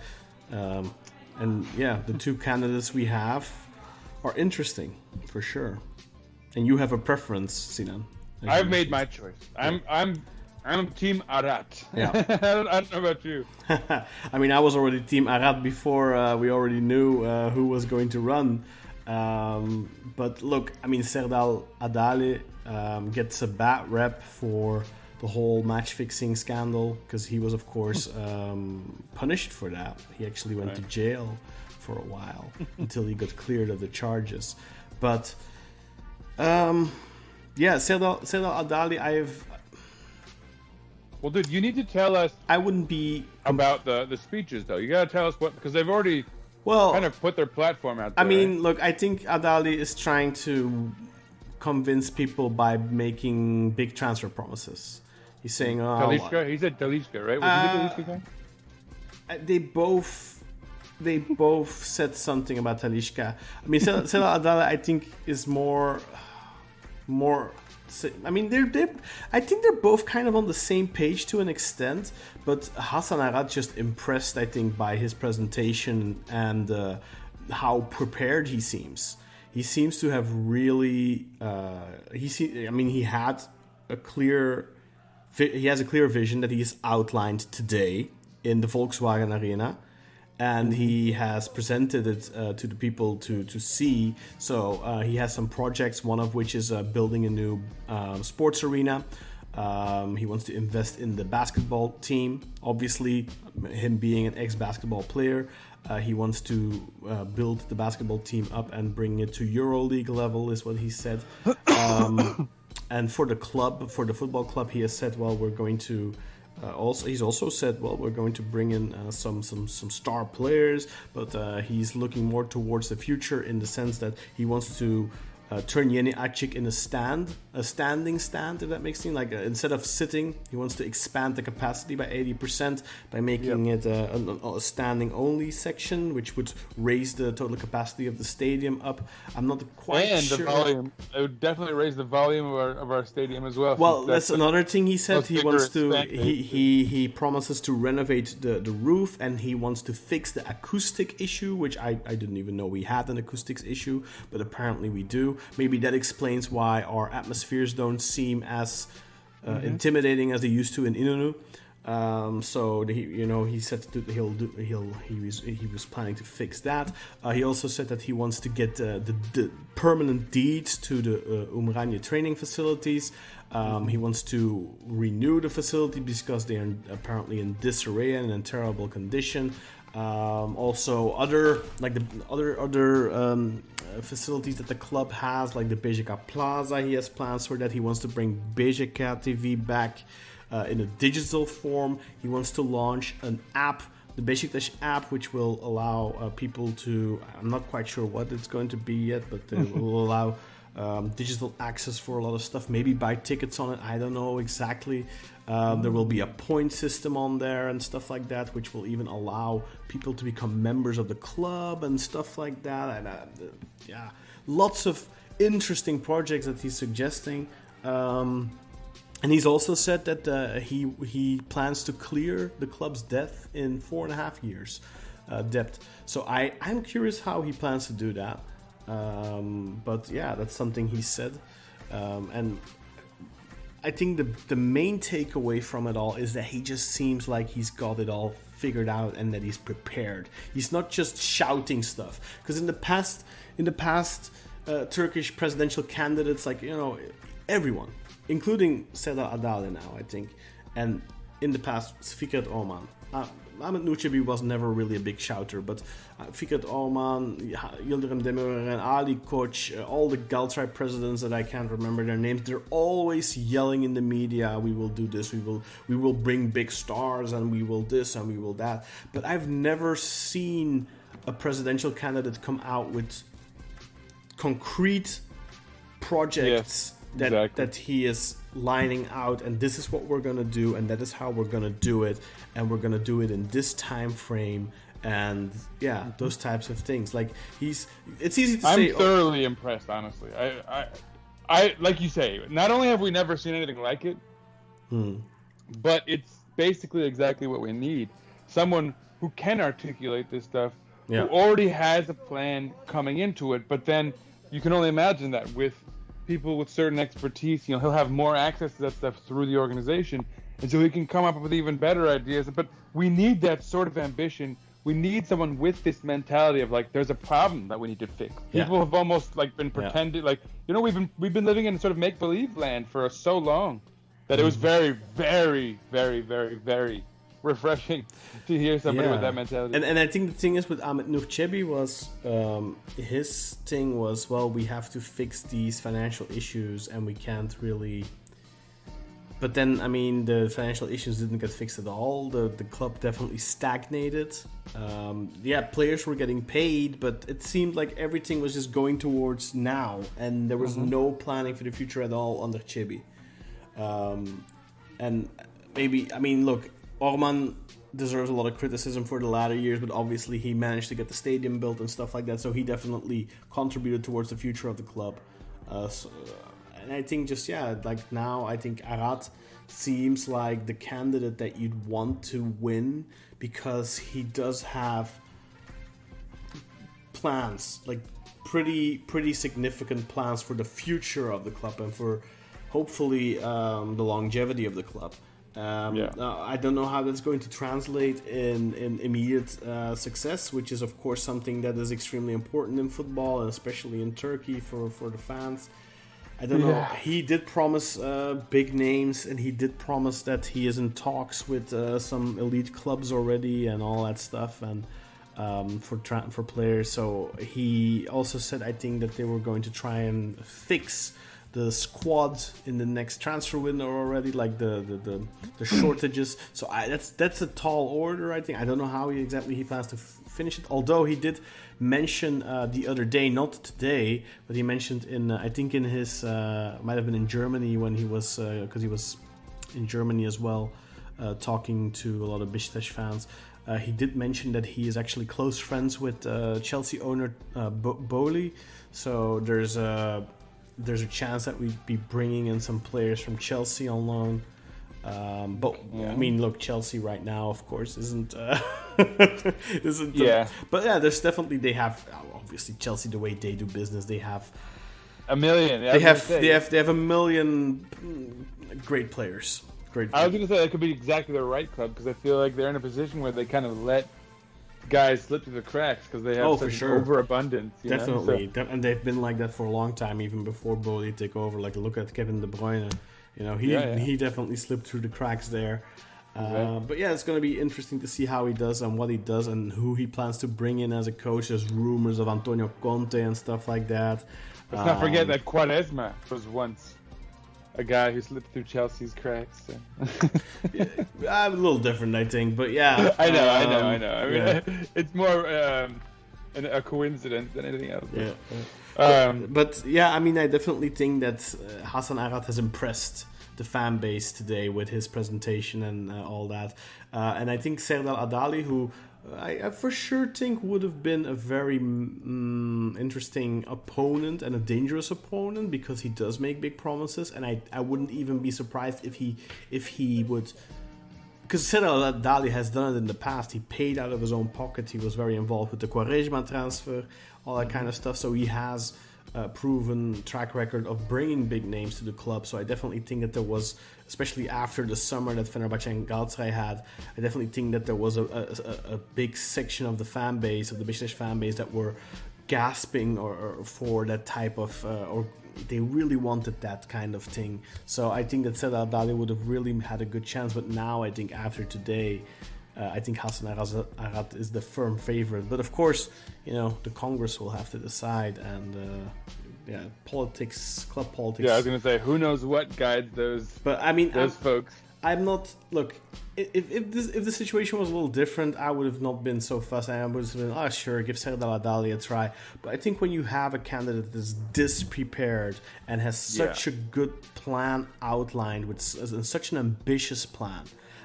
The 2 candidates we have are interesting, for sure. And you have a preference, Sinan. I've made my choice. I'm I'm Team Arat. Yeah. I don't know about you. I mean, I was already Team Arad before we already knew who was going to run. But look, I mean, Serdal Adali gets a bad rep for the whole match fixing scandal because he was, of course, punished for that. He actually went to jail for a while until he got cleared of the charges. But yeah, Serdal Adali, Well, dude, you need to tell us I wouldn't be about the speeches, though. You gotta tell us what, because they've already well. kind of put their platform out there. I mean, look, I think Adali is trying to convince people by making big transfer promises. He's saying, Talisca, he said Talisca, right? Was he the Talisca guy? They both said something about Talisca. I mean, Serdal Adali, I think, is more. I mean, I think they're both kind of on the same page to an extent, but Hassan Arad just impressed, I think, by his presentation and how prepared he seems. He seems to have really. He has a clear vision that he's outlined today in the Volkswagen Arena. And he has presented it to the people to see. So he has some projects, one of which is building a new sports arena. He wants to invest in the basketball team. Obviously, him being an ex-basketball player, he wants to build the basketball team up and bring it to EuroLeague level, is what he said. And for the club, for the football club, he has said, well, we're going to... he's also said, well, we're going to bring in some star players, but he's looking more towards the future in the sense that he wants to turn Yeni Achik in a standing stand, if that makes sense. Like instead of sitting, he wants to expand the capacity by 80% by making it a standing only section, which would raise the total capacity of the stadium up. I'm not quite sure. And the volume. It would definitely raise the volume of our stadium as well. Well, that's another thing he said. He wants to. He He promises to renovate the roof, and he wants to fix the acoustic issue, which I didn't even know we had an acoustics issue, but apparently we do. Maybe that explains why our atmospheres don't seem as intimidating as they used to in Inonu. So he said that he was planning to fix that. He also said that he wants to get the permanent deeds to the Umranje training facilities. He wants to renew the facility because they are apparently in disarray and in terrible condition. Also, other facilities that the club has, like the BGK Plaza, he has plans for that. He wants to bring BGK TV back in a digital form. He wants to launch an app, the Beşiktaş app, which will allow people to, I'm not quite sure what it's going to be yet, but it will allow digital access for a lot of stuff, maybe buy tickets on it, I don't know exactly. There will be a point system on there and stuff like that, which will even allow people to become members of the club and stuff like that. And lots of interesting projects that he's suggesting. And he's also said that he plans to clear the club's debt in 4.5 years. Debt. So I'm curious how he plans to do that. But yeah, that's something he said. And I think the main takeaway from it all is that he just seems like he's got it all figured out and that he's prepared. He's not just shouting stuff. Because in the past, Turkish presidential candidates, everyone, including Serdar Adali now, I think, and in the past, Fikret Orman. Ahmet Nurçebi was never really a big shouter, but Fikret Orman, Yıldırım Demirören, Ali Koç, all the Galatasaray presidents that I can't remember their names, they're always yelling in the media, we will do this, we will bring big stars, and we will this, and we will that. But I've never seen a presidential candidate come out with concrete projects that he is lining out, and this is what we're gonna do, and that is how we're gonna do it, and we're gonna do it in this time frame, and those types of things. Like it's easy to say. I'm thoroughly impressed, honestly. I like you say, not only have we never seen anything like it, but it's basically exactly what we need. Someone who can articulate this stuff, who already has a plan coming into it, but then you can only imagine that with people with certain expertise, he'll have more access to that stuff through the organization, and so he can come up with even better ideas. But we need that sort of ambition. We need someone with this mentality of like, there's a problem that we need to fix. Yeah. People have almost like been pretending, like, you know, we've been living in sort of make believe land for so long that it was very, very, very, very, very refreshing to hear somebody with that mentality. And I think the thing is with Ahmed Nurchebi was his thing was, well, we have to fix these financial issues and we can't really. But then, I mean, the financial issues didn't get fixed at all. The club definitely stagnated. Players were getting paid, but it seemed like everything was just going towards now, and there was no planning for the future at all under Chibi. And maybe, I mean, look, Orman deserves a lot of criticism for the latter years, but obviously he managed to get the stadium built and stuff like that, so he definitely contributed towards the future of the club. And I think like now, I think Arad seems like the candidate that you'd want to win because he does have plans, like pretty significant plans for the future of the club and for hopefully the longevity of the club. I don't know how that's going to translate in immediate success, which is of course something that is extremely important in football, and especially in Turkey for the fans. I don't know. He did promise big names, and he did promise that he is in talks with some elite clubs already and all that stuff, and for players. So he also said, I think, that they were going to try and fix the squad in the next transfer window already, like the shortages. So that's a tall order, I think. I don't know how exactly he plans to finish it. Although he did mention the other day, not today, but he mentioned in I think in his might have been in Germany when he was because he was in Germany as well, talking to a lot of Beşiktaş fans. He did mention that he is actually close friends with Chelsea owner Bowley. So there's a chance that we'd be bringing in some players from Chelsea on loan. I mean, look, Chelsea right now, of course, isn't. But yeah, there's definitely, they have obviously Chelsea, the way they do business, they have a million. They have a million great players. I was going to say that could be exactly the right club, because I feel like they're in a position where they kind of let guys slip through the cracks because they have such overabundance. Definitely, and they've been like that for a long time, even before Bowley took over. Like, look at Kevin De Bruyne. You know, he definitely slipped through the cracks there. But yeah, it's going to be interesting to see how he does and what he does and who he plans to bring in as a coach. There's rumors of Antonio Conte and stuff like that. Let's not forget that Quaresma was once a guy who slipped through Chelsea's cracks. So. I'm a little different, I think, but yeah. I know. I mean, it's more a coincidence than anything else. But yeah, I mean, I definitely think that Hasan Arat has impressed the fan base today with his presentation and all that. And I think Serdar Adali, who I for sure think would have been a very interesting opponent and a dangerous opponent, because he does make big promises, and I wouldn't even be surprised if he would. Because Serdar Adali has done it in the past. He paid out of his own pocket. He was very involved with the Quaresma transfer, all that kind of stuff. So he has a proven track record of bringing big names to the club. So I definitely think that there was, especially after the summer that Fenerbahce and Galatasaray had, I definitely think that there was a big section of the fan base, of the Beşiktaş fan base, that were gasping or for that type of or they really wanted that kind of thing. So I think that Serdar Adali would have really had a good chance. But now I think after today, I think Hasan Arat is the firm favorite. But of course, you know, the Congress will have to decide. And politics, club politics. Yeah, I was going to say, who knows what guides those. But I mean, those folks. I'm not. Look, if the situation was a little different, I would have not been so fussed. I would have been, sure, give Serdar Adali a try. But I think when you have a candidate that's this prepared and has such a good plan outlined with such an ambitious plan,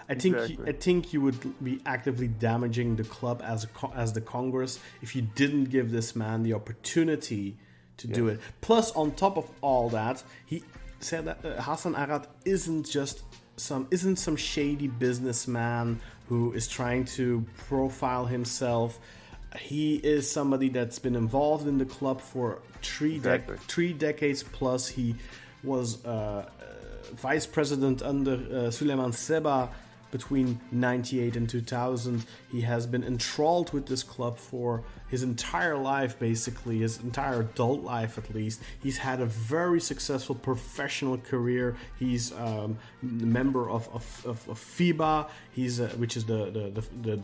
I think you would be actively damaging the club as the Congress if you didn't give this man the opportunity to do it. Plus, on top of all that, he said that Hasan Arat isn't some shady businessman who is trying to profile himself. He is somebody that's been involved in the club for three decades plus. He was vice president under Süleyman Seba between 98 and 2000. He has been enthralled with this club for his entire life, basically, his entire adult life at least. He's had a very successful professional career. He's a member of FIBA, which is the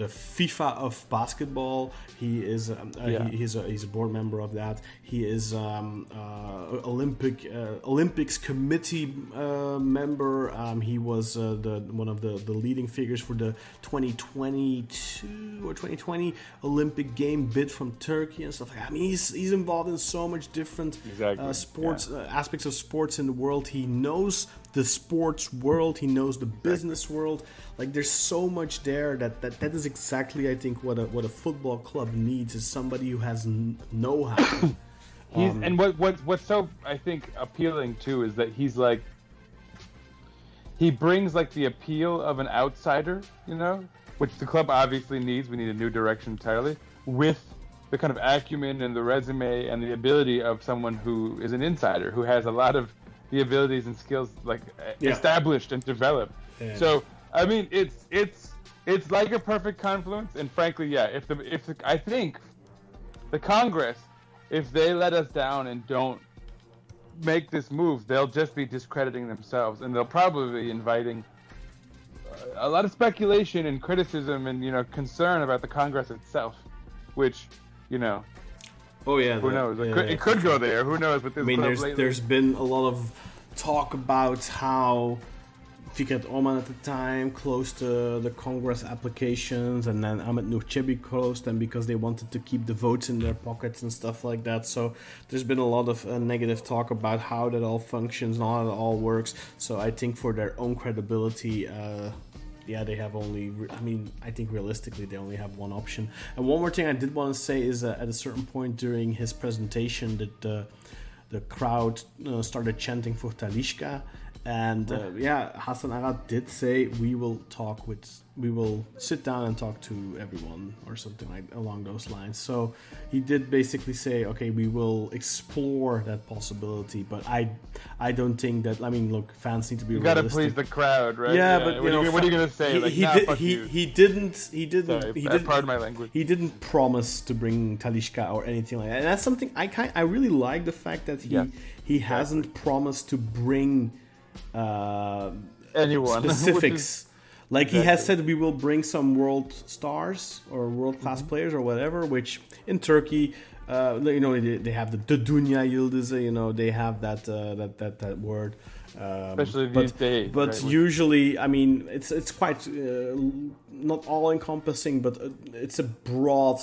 FIFA of basketball. He is he's a board member of that. He is Olympics committee member. He was one of the leading figures for the 2022 or 2020 Olympic game bid from Turkey and stuff like that. I mean, he's involved in so much different sports aspects of sports in the world. He knows the sports world. He knows the business world. Like, there's so much there that is exactly, I think, what a football club needs, is somebody who has know-how. And what's so, I think, appealing too is that he's like, he brings like the appeal of an outsider, you know, which the club obviously needs. We need a new direction entirely, with the kind of acumen and the resume and the ability of someone who is an insider, who has a lot of the abilities and skills like established and developed. Yeah. So I mean, it's like a perfect confluence. And frankly, I think the Congress, if they let us down and don't make this move, they'll just be discrediting themselves, and they'll probably be inviting a lot of speculation and criticism and, you know, concern about the Congress itself, which, you know, who knows? It could go there. Who knows? But there's been a lot of talk about how Fikret Orman at the time closed the Congress applications, and then Ahmet Nurçebi closed them because they wanted to keep the votes in their pockets and stuff like that. So there's been a lot of negative talk about how that all functions and how it all works. So I think for their own credibility, they have only, I think realistically they only have one option. And one more thing I did want to say is at a certain point during his presentation that the crowd started chanting for Talisca. And Hassan Arat did say we will sit down and talk to everyone or something like along those lines. So he did basically say, okay, we will explore that possibility, but I don't think that. I mean, look, fans need to be. You gotta please the crowd, right? Yeah, but what are you gonna say? He didn't. Sorry, pardon my language. He didn't promise to bring Talisca or anything like that. And that's something I really like, the fact that he hasn't promised to bring anyone specifics. He has said we will bring some world stars or world class players or whatever, which in Turkey they have the Dunya Yıldızı, they have that word, especially these days. But right? Usually, I mean, it's quite not all encompassing, but it's a broad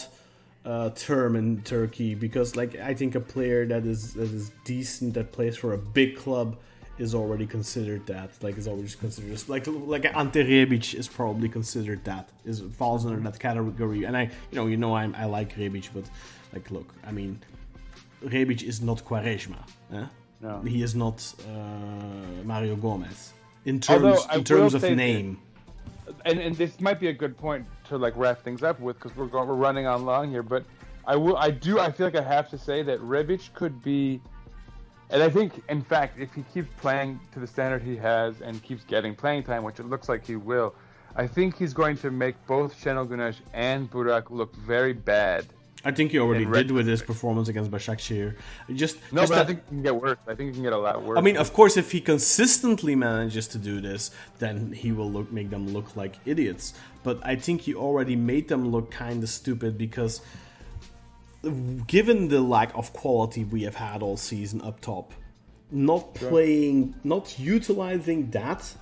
term in Turkey, because I think a player that is decent, that plays for a big club, is already considered that. Is always considered like Ante Rebic is probably considered that. Falls under that category. And I like Rebic, but look, I mean, Rebic is not Quaresma. No, he is not Mario Gomez in terms of name. And this might be a good point to wrap things up with, because we're running on long here. But I feel like I have to say that Rebic could be. And I think, in fact, if he keeps playing to the standard he has and keeps getting playing time, which it looks like he will, I think he's going to make both Şenol Güneş and Burak look very bad. I think he already did with his performance against Başakşehir. I think it can get worse. I think it can get a lot worse. I mean, of course, if he consistently manages to do this, then he will make them look like idiots. But I think he already made them look kind of stupid, because given the lack of quality we have had all season up top, not utilizing that.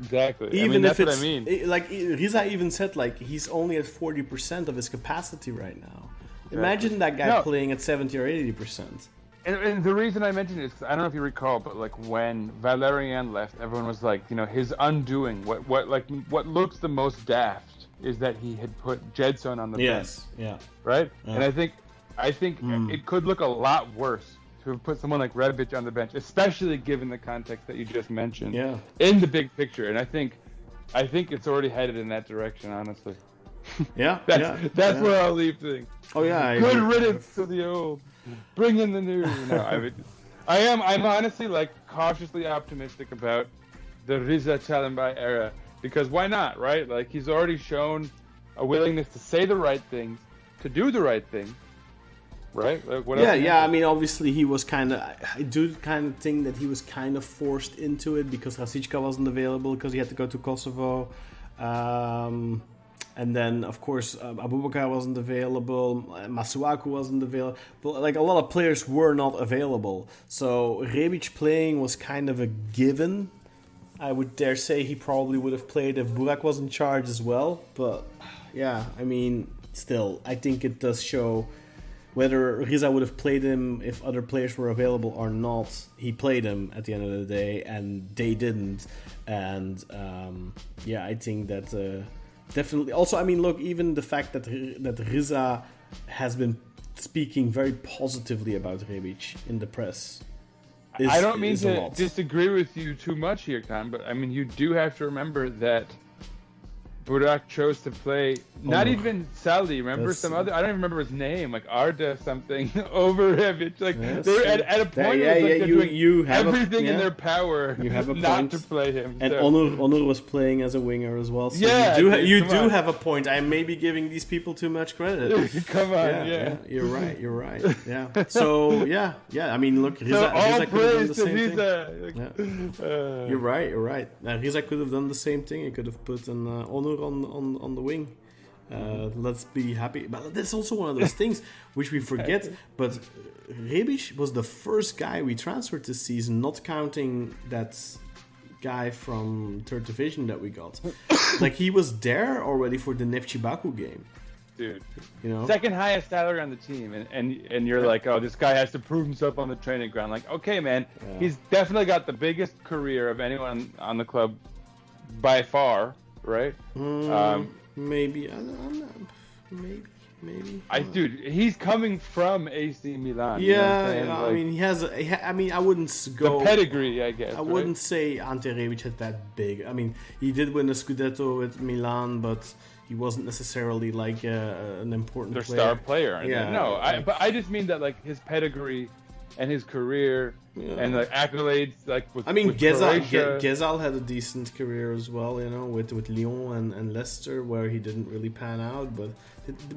Exactly. Even that's if what I mean. Riza even said he's only at 40% of his capacity right now. Exactly. Imagine that guy playing at 70 or 80%. And the reason I mentioned it is, I don't know if you recall, but when Valerian left, everyone was his undoing. What looks the most daft is that he had put Jedson on the bench. Yeah. Right? Yeah. And I think it could look a lot worse to have put someone like Rebic on the bench, especially given the context that you just mentioned. Yeah. In the big picture, and I think it's already headed in that direction, honestly. Yeah. That's where I'll leave things. Oh yeah. Good riddance to the old. Bring in the new. I'm honestly cautiously optimistic about the Riza Çalınbay era, because why not, right? Like, he's already shown a willingness to say the right things, to do the right thing, right? Like, what else? Yeah. I mean, obviously he was kind of. I do kind of think that he was kind of forced into it because Rasicka wasn't available because he had to go to Kosovo. And then, of course, Abubakar wasn't available, Masuaku wasn't available. But, like, a lot of players were not available. So Rebic playing was kind of a given. I would dare say he probably would have played if Burak was in charge as well. But, yeah, I mean, still, I think it does show whether Riza would have played him if other players were available or not. He played him at the end of the day, and they didn't. And, yeah, I think that... definitely. Also, I mean, look, even the fact that Riza has been speaking very positively about Rebic in the press. I don't mean to disagree with you too much here, Khan, but I mean, you do have to remember that Burak chose to play not even Salih. Remember some other? I don't even remember his name, like Arda something over Rebic. Like they're at a point where they're doing everything in their power not to play him. And Onur was playing as a winger as well. So you do have a point. I may be giving these people too much credit. Come on, You're right. Yeah. So yeah. I mean, look, Riza could have done the same thing. You're right. Riza could have done the same thing. He could have put an Onur on the wing. Let's be happy. But that's also one of those things which we forget. But Rebic was the first guy we transferred this season, not counting that guy from third division that we got. Like, he was there already for the Neftchi Baku game. Dude, you know, second highest salary on the team, and you're like, oh, this guy has to prove himself on the training ground. Like, okay, man, he's definitely got the biggest career of anyone on the club by far. Right? Maybe. Maybe. Dude, he's coming from AC Milan. Yeah, you know I mean, he has. I mean, I wouldn't go the pedigree, I guess. I wouldn't say Ante Rebic had that big. I mean, he did win a Scudetto with Milan, but he wasn't necessarily like an important their star player. Yeah, no, but I just mean that, like, his pedigree and his career and like accolades, like with. I mean, with Gezal had a decent career as well, you know, with Lyon and Leicester, where he didn't really pan out. But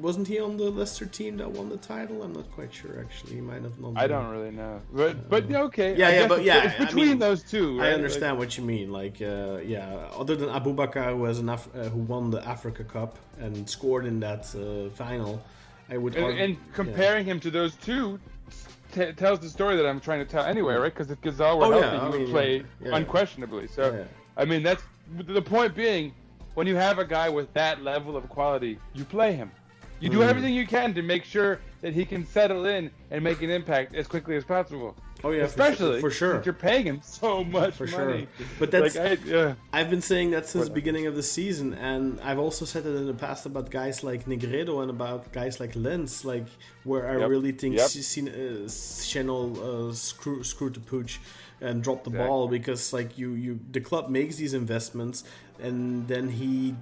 wasn't he on the Leicester team that won the title? I'm not quite sure, actually. He might have not. I don't really know, but okay. It's between those two. Right? I understand what you mean. Like, other than Abubakar, who won the Africa Cup and scored in that final, I would. And comparing him to those two. Tells the story that I'm trying to tell anyway, right? Because if Gezal were healthy, he would play unquestionably. So, I mean, that's the point being, when you have a guy with that level of quality, you play him. You do everything you can to make sure that he can settle in and make an impact as quickly as possible. Oh yeah, especially for sure. Since you're paying him so much money. Sure. But that's like, I've been saying that since the beginning of the season, and I've also said it in the past about guys like Negredo and about guys like Lens, like where I really think Channel screwed the pooch and dropped the ball, because like the club makes these investments and then he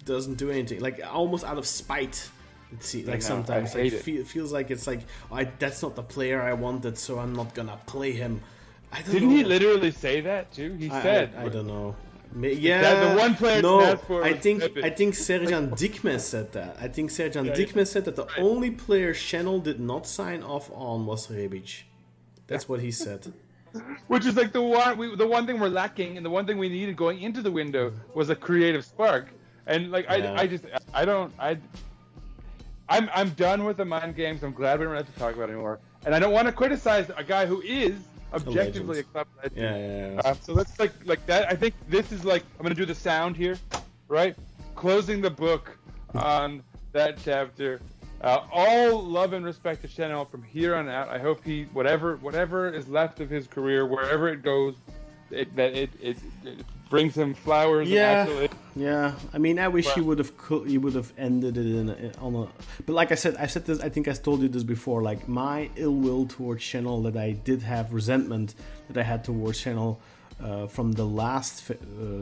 doesn't do anything, like almost out of spite. Like sometimes like, it feels like it's like, that's not the player I wanted, so I'm not gonna play him. Didn't he literally say that too? He said, I don't know. The one player I think Serjan Dikme said that. I think Serjan Dikme said that the only player Channel did not sign off on was Rebic. That's what he said. Which is like the one thing we're lacking, and the one thing we needed going into the window was a creative spark. And like I'm done with the mind games. I'm glad we don't have to talk about it anymore. And I don't want to criticize a guy who is objectively a club legend. Yeah. So let's like that. I think this is like, I'm gonna do the sound here, right? Closing the book on that chapter. All love and respect to Chanel from here on out. I hope he whatever is left of his career, wherever it goes, it brings him flowers. Yeah. I mean, I wish he would have ended it on a. But like I said this. I think I told you this before. Like, my ill will towards Channel, that I did have resentment that I had towards Channel from the last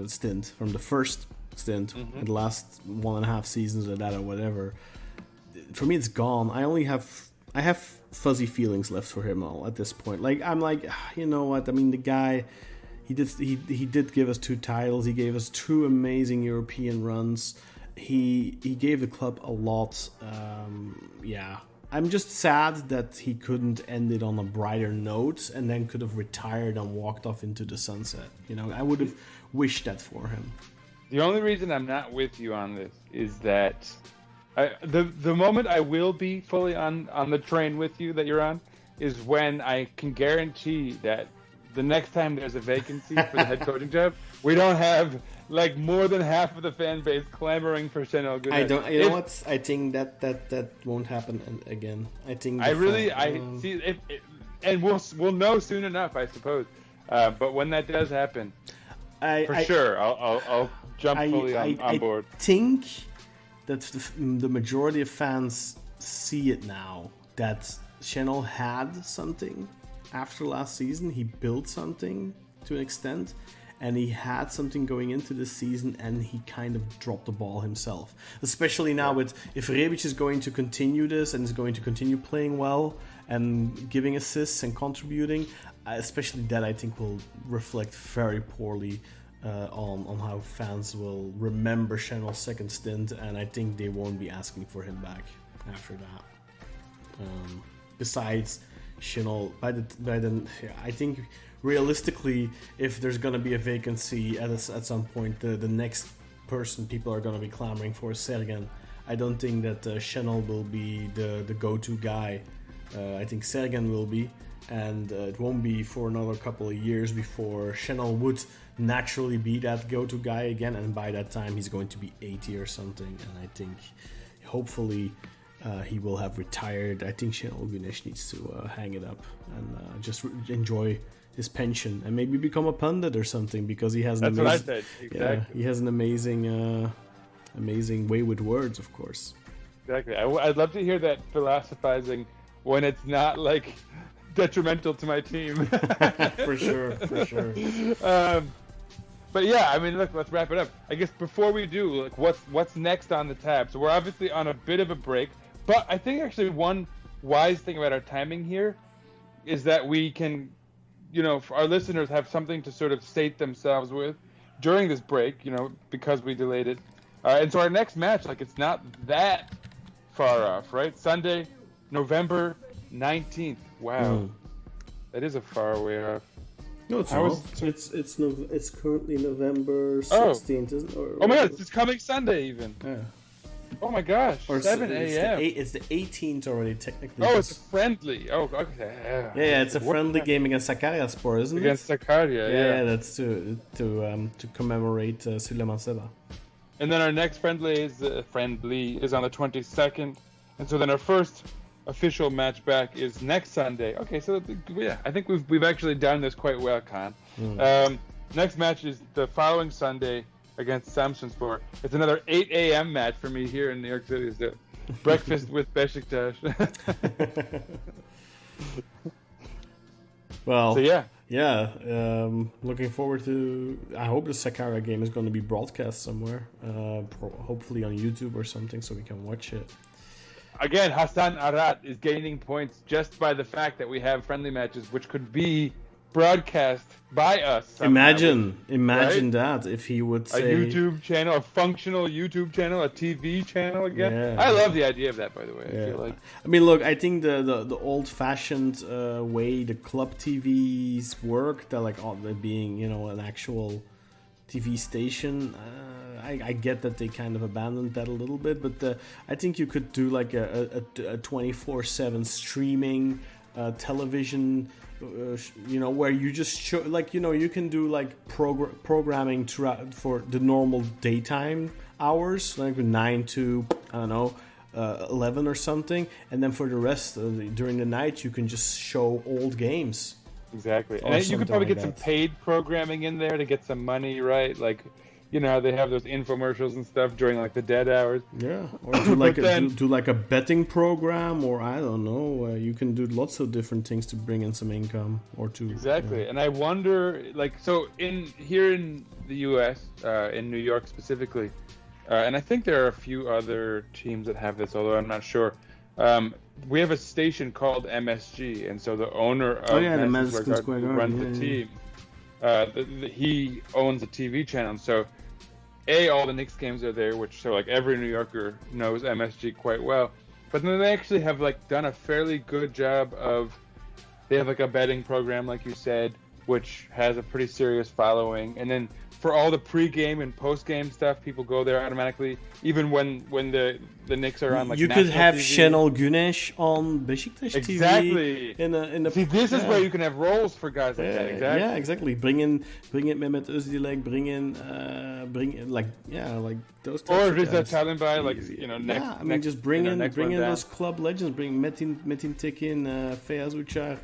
stint, from the first stint, and the last 1.5 seasons of that or whatever. For me, it's gone. I have fuzzy feelings left for him all at this point. Like, I'm like, you know what? I mean, the guy. He did give us 2 titles. He gave us 2 amazing European runs. He gave the club a lot. I'm just sad that he couldn't end it on a brighter note and then could have retired and walked off into the sunset. I would have wished that for him. The only reason I'm not with you on this is that the moment I will be fully on the train with you that you're on is when I can guarantee that the next time there's a vacancy for the head coaching job, we don't have like more than half of the fan base clamoring for Shenel Gunesh. I don't. You know what? I think that won't happen again. I think. See, and we'll know soon enough, I suppose. But when that does happen, sure, I'll jump fully on board. I think that the majority of fans see it now that Shenel had something after last season. He built something to an extent, and he had something going into this season, and he kind of dropped the ball himself. Especially now if Rebic is going to continue this and is going to continue playing well and giving assists and contributing, especially that I think will reflect very poorly on how fans will remember Shenel's second stint, and I think they won't be asking for him back after that. Besides, Shenel, I think realistically, if there's going to be a vacancy at some point, the next person people are going to be clamoring for is Sergen. I don't think that Shenel will be the go-to guy. I think Sergen will be, and it won't be for another couple of years before Shenel would naturally be that go-to guy again, and by that time he's going to be 80 or something, and I think hopefully he will have retired. I think Shenel Gunesh needs to hang it up and just enjoy his pension and maybe become a pundit or something, because he has That's what I said. Exactly. Yeah, he has an amazing way with words, of course. Exactly. I'd love to hear that philosophizing when it's not like detrimental to my team. For sure. But yeah, I mean, look, let's wrap it up. I guess before we do, like, what's next on the tab? So we're obviously on a bit of a break, but I think actually one wise thing about our timing here is that we can, our listeners have something to sort of sate themselves with during this break, because we delayed it. And so our next match, like, it's not that far off, right? Sunday, November 19th. Wow. That is a far way off. No, it's not. It's currently November 16th, isn't it? Oh my God, it's coming Sunday even. Yeah. Oh my gosh, or 7 a.m. It's the 18th already, technically. Oh, it's a friendly. Oh, okay. Yeah, it's a friendly game against Sakaryaspor, isn't it? Against Sakarya, yeah. That's to commemorate Suleyman Seba. And then our next friendly is on the 22nd, and so then our first official match back is next Sunday. Okay, so yeah, I think we've actually done this quite well, Khan. Next match is the following Sunday against Samsunspor. It's another 8 a.m. match for me here in New York City. So breakfast with Besiktas. Well, so looking forward to. I hope the Sakarya game is going to be broadcast somewhere, hopefully on YouTube or something, so we can watch it. Again, Hassan Arat is gaining points just by the fact that we have friendly matches, which could be broadcast by us somehow. Imagine that if he would say a YouTube channel, a functional YouTube channel, a TV channel again. Yeah. I love the idea of that, by the way. Yeah. I feel like. I mean, look, I think the old-fashioned way the club TVs work, that like being an actual TV station. I get that they kind of abandoned that a little bit, but I think you could do like a 24/7 streaming television, where you just show, like, you can do like programming for the normal daytime hours, like 9 to 11 or something, and then for the rest during the night you can just show old games. Exactly, and you could probably get some paid programming in there to get some money, right? Like, they have those infomercials and stuff during like the dead hours. Yeah, or do like a betting program, or I don't know. You can do lots of different things to bring in some income or to. Exactly, and I wonder, like, so here in the U.S., in New York specifically, and I think there are a few other teams that have this, although I'm not sure. We have a station called MSG, and so the owner of the Madison Square Garden runs the team. he owns a TV channel, so all the Knicks games are there, which so like every New Yorker knows MSG quite well. But then they actually have like done a fairly good job of. They have like a betting program, like you said, which has a pretty serious following, and then for all the pre-game and post-game stuff, people go there automatically, even when the Knicks are on like. You could have TV. Şenol Güneş on Beşiktaş Exactly. TV. In the See, this is where you can have roles for guys like that. Exactly. Yeah, exactly. Bring in Mehmet Özdilek. Bring in like those. Types Or of just a guys. talent by like next. Yeah, I mean, just bring in down. those club legends. Bring Metin Tekin, Feyyaz Uçar.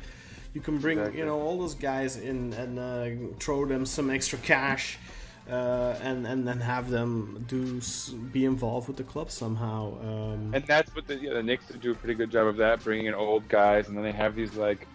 You can bring all those guys in and throw them some extra cash, and then have them be involved with the club somehow. And that's what the Knicks do a pretty good job of that, bringing in old guys, and then they have these like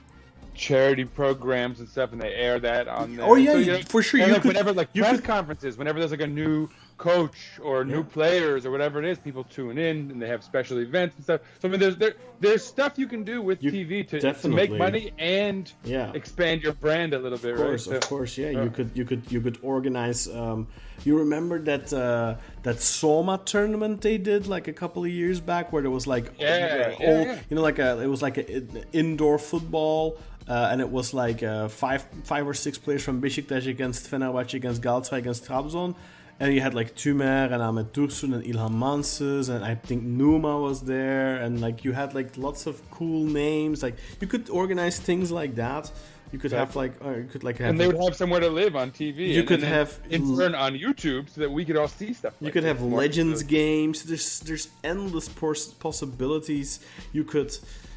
charity programs and stuff, and they air that on there. Oh yeah, so, for sure. And You like could, whenever like you press could, conferences, whenever there's like a new coach or new players or whatever it is, people tune in and they have special events and stuff. So I mean, there's stuff you can do with TV to make money and expand your brand a little bit. Of course, yeah. You could organize. You remember that Soma tournament they did like a couple of years back, where there was like it was like an indoor football. And it was like five or six players from Beşiktaş against Fenerbahçe, against Galatasaray, against Trabzon. And you had like Tümer and Ahmet Dursun and Ilhan Mansız, and I think Numa was there, and like you had like lots of cool names. Like you could organize things like that. You could have like, or you could like have, and they would have somewhere to live on TV. You could have in turn on YouTube, so that we could all see stuff. You could have Legends games. There's endless possibilities. You could.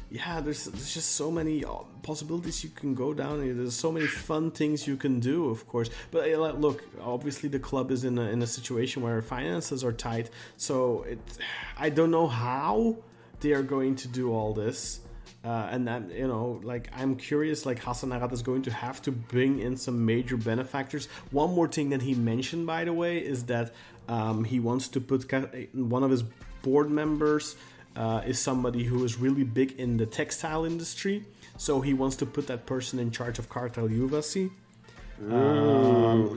Yeah, there's just so many possibilities you can go down. There's so many fun things you can do, of course. But look, obviously the club is in a situation where finances are tight. So I don't know how they are going to do all this. And that, like I'm curious, like Hasan Arat is going to have to bring in some major benefactors. One more thing that he mentioned, by the way, is that he wants to put one of his board members. Is somebody who is really big in the textile industry, so he wants to put that person in charge of Kartal Yuvasi.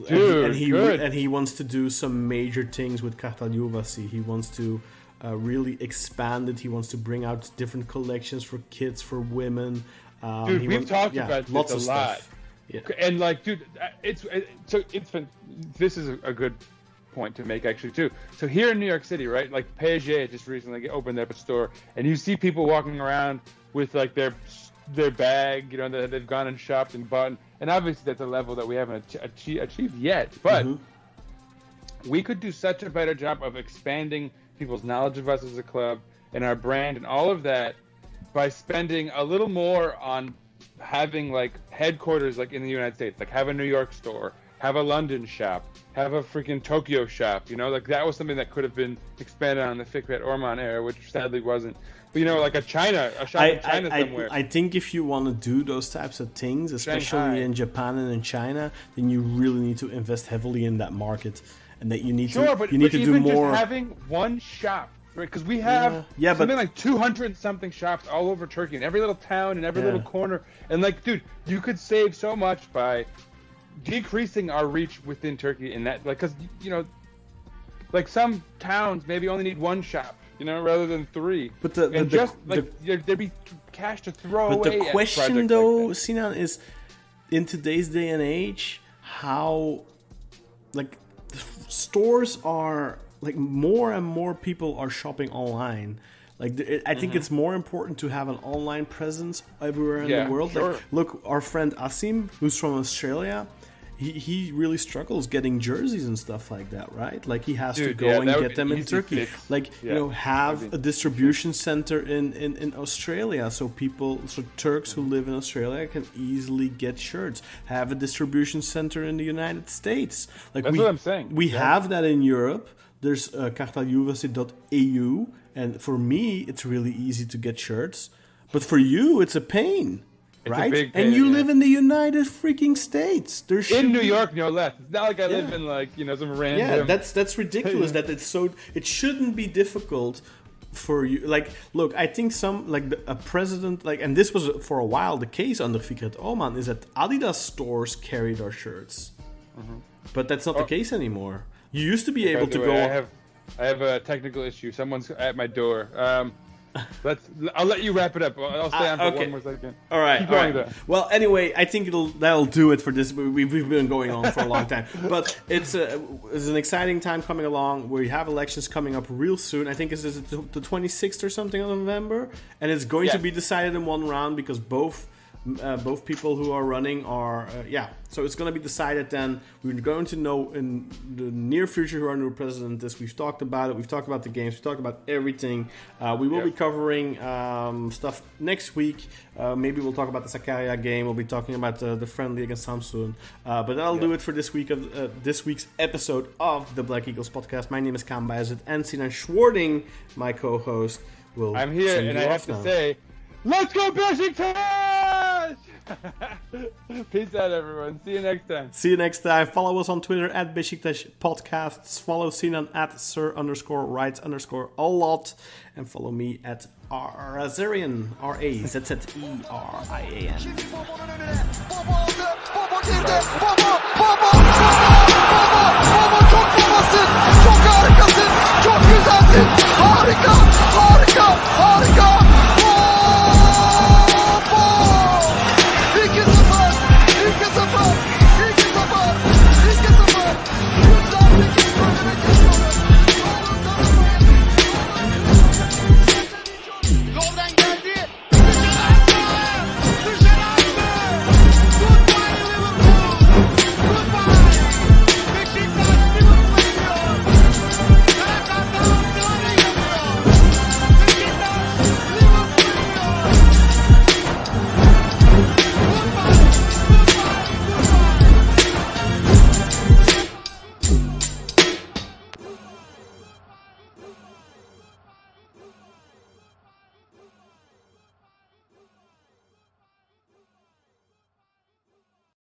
And he wants to do some major things with Kartal Yuvasi. He wants to really expand it. He wants to bring out different collections for kids, for women. We've talked about this lots a of lot. stuff. Yeah. And like, dude, it's been. This is a good point to make actually too. So here in New York City, right? Like PSG just recently opened up a store, and you see people walking around with like their bag, that they've gone and shopped and bought, and obviously that's a level that we haven't achieved yet. But we could do such a better job of expanding people's knowledge of us as a club and our brand and all of that by spending a little more on having like headquarters like in the United States, like have a New York store, have a London shop, have a freaking Tokyo shop, like that was something that could have been expanded on the Fikret Orman era, which sadly wasn't. But like a shop in China somewhere. I think if you want to do those types of things, especially Shanghai. in Japan and in China, then you really need to invest heavily in that market, and that you need to but do even more. Just having one shop, right? Because we have something like 200 and something shops all over Turkey, in every little town, in every little corner, and like, dude, you could save so much by decreasing our reach within Turkey in that, like, because like some towns maybe only need one shop, rather than three. But there'd be cash to throw away. But the question, though, Sinan, is in today's day and age, how like stores are like more and more people are shopping online. Like I think it's more important to have an online presence everywhere in the world. Sure. Like, look, our friend Asim, who's from Australia. He really struggles getting jerseys and stuff like that, right? Like he has to go and get them in Turkey. Fix. Like have a distribution center in Australia, so Turks who live in Australia can easily get shirts. Have a distribution center in the United States. Like that's what I'm saying. We have that in Europe. There's kartalyuvasi.eu, and for me, it's really easy to get shirts, but for you, it's a pain. Right, and you live in the United freaking States. In New York, no less. It's not like I live in like some random. Yeah, that's ridiculous. That it shouldn't be difficult for you. Like, look, I think a president, like, and this was for a while the case under Fikret Oman, is that Adidas stores carried our shirts, but that's not the case anymore. You used to be able to go. I have a technical issue. Someone's at my door. I'll let you wrap it up. I'll stay on for one more second. All right. Keep going though. Well, anyway, I think that'll do it for this. We've been going on for a long time, but it's an exciting time coming along. We have elections coming up real soon. I think it's the 26th or something of November, and it's going to be decided in one round because both people who are running are so it's going to be decided then. We're going to know in the near future who our new president is. We've talked about it, we've talked about the games, we've talked about everything. We will be covering stuff next week. Maybe we'll talk about the Sakarya game, we'll be talking about the friendly against Samsung, but that'll do it for this week's episode of the Black Eagles podcast. My name is Kam Bayezid, and Sinan Schwarding, my co-host, will I'm here and I have to say, let's go Besiktas! Peace out, everyone. See you next time. Follow us on Twitter at Besiktas Podcasts. Follow Sinan at Sir_Writes_a lot. And follow me at Razerian. Razerian. Çok babasın, çok harikasın, çok güzelsin, harika.